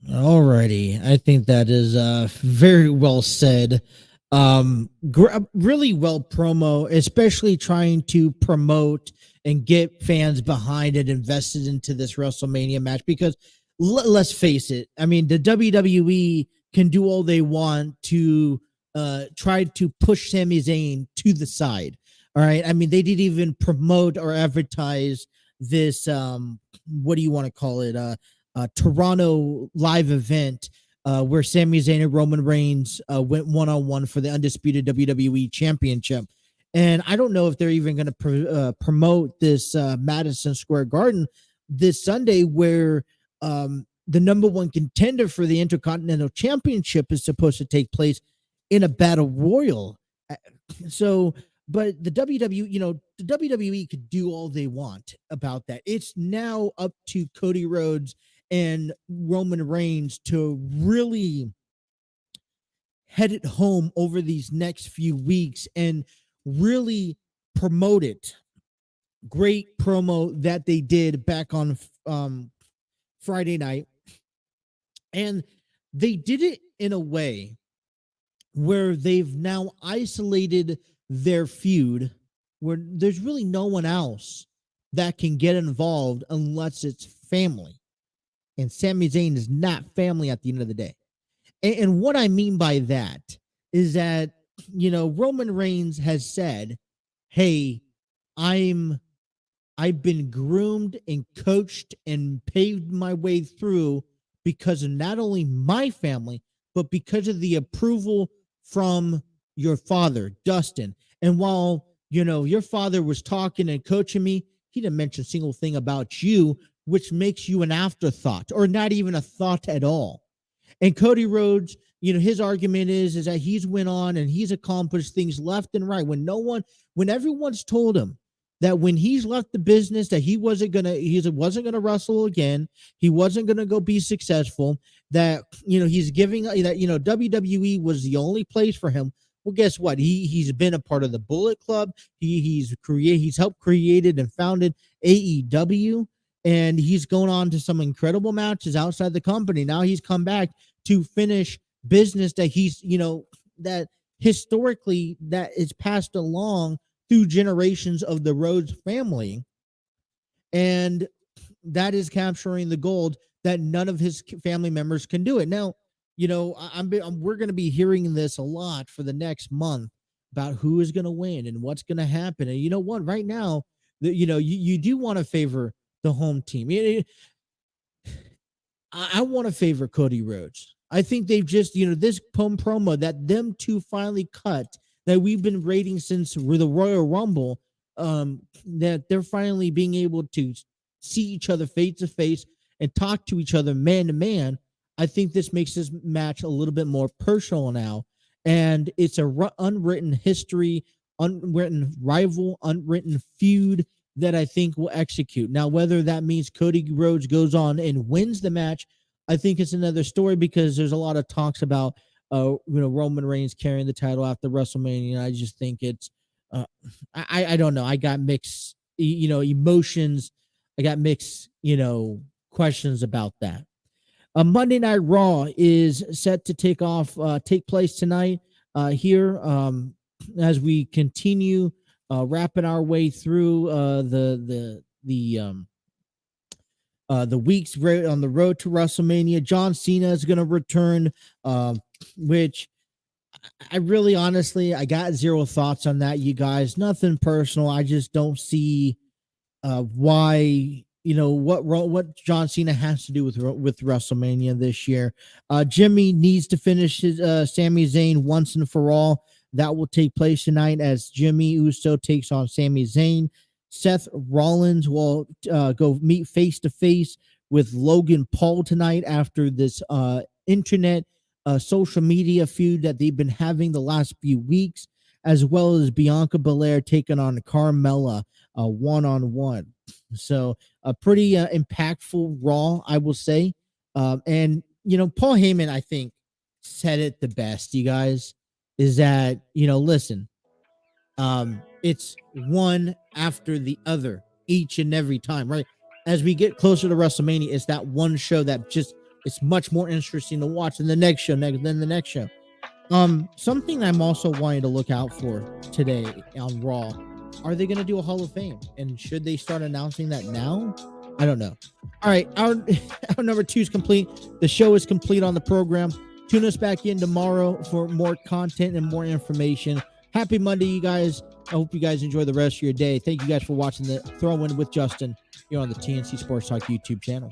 alrighty. I think that is very well said. Really well promo, especially trying to promote and get fans behind it, invested into this WrestleMania match, because let's face it. I mean, the WWE can do all they want to try to push Sami Zayn to the side. All right. I mean, they didn't even promote or advertise this. What do you want to call it? Toronto live event where Sami Zayn and Roman Reigns went one-on-one for the undisputed WWE Championship. And I don't know if they're even going to promote this Madison Square Garden this Sunday, where the number one contender for the Intercontinental Championship is supposed to take place in a battle royal. So, but the WWE could do all they want about that. It's now up to Cody Rhodes and Roman Reigns to really head it home over these next few weeks and really promote it. Great promo that they did back on Friday night. And they did it in a way where they've now isolated their feud, where there's really no one else that can get involved unless it's family. And Sami Zayn is not family at the end of the day. And what I mean by that is that, Roman Reigns has said, hey, I've been groomed and coached and paved my way through because of not only my family, but because of the approval from your father, Dustin. And while, your father was talking and coaching me, he didn't mention a single thing about you, which makes you an afterthought or not even a thought at all. And Cody Rhodes, his argument is that he's went on and he's accomplished things left and right when everyone's told him that when he's left the business, that he wasn't gonna wrestle again, he wasn't gonna go be successful, that he's giving that WWE was the only place for him. Well, guess what? He's been a part of the Bullet Club. He's helped created and founded AEW, and he's going on to some incredible matches outside the company. Now he's come back to finish business that he's that historically that is passed along through generations of the Rhodes family, and that is capturing the gold that none of his family members can do it. Now, we're going to be hearing this a lot for the next month about who is going to win and what's going to happen. And you know what? Right now, you do want to favor the home team. I want to favor Cody Rhodes. I think they've just, this promo that them two finally cut that we've been rating since the Royal Rumble, that they're finally being able to see each other face to face and talk to each other man to man. I think this makes this match a little bit more personal now. And it's a unwritten history, unwritten rival, unwritten feud that I think will execute. Now, whether that means Cody Rhodes goes on and wins the match, I think it's another story, because there's a lot of talks about Roman Reigns carrying the title after WrestleMania. I just think it's I don't know. I got mixed emotions. I got mixed questions about that. Monday Night Raw is set to take place tonight here as we continue wrapping our way through the weeks on the road to WrestleMania. John Cena is going to return, which I really, honestly, I got zero thoughts on that, you guys. Nothing personal. I just don't see why, what John Cena has to do with WrestleMania this year. Jimmy needs to finish his Sami Zayn once and for all. That will take place tonight as Jimmy Uso takes on Sami Zayn. Seth Rollins will go meet face to face with Logan Paul tonight after this internet social media feud that they've been having the last few weeks, as well as Bianca Belair taking on Carmella one-on-one. So a pretty impactful Raw, I will say. And, Paul Heyman, I think, said it the best, you guys, is that, listen, it's one after the other each and every time, right? As we get closer to WrestleMania, it's that one show that just, it's much more interesting to watch than the next show, than the next show. Something I'm also wanting to look out for today on Raw. Are they going to do a Hall of Fame? And should they start announcing that now? I don't know. All right. Our number 2 is complete. The show is complete on the program. Tune us back in tomorrow for more content and more information. Happy Monday, you guys. I hope you guys enjoy the rest of your day. Thank you guys for watching the Throw In with Justin here on the TNC Sports Talk YouTube channel.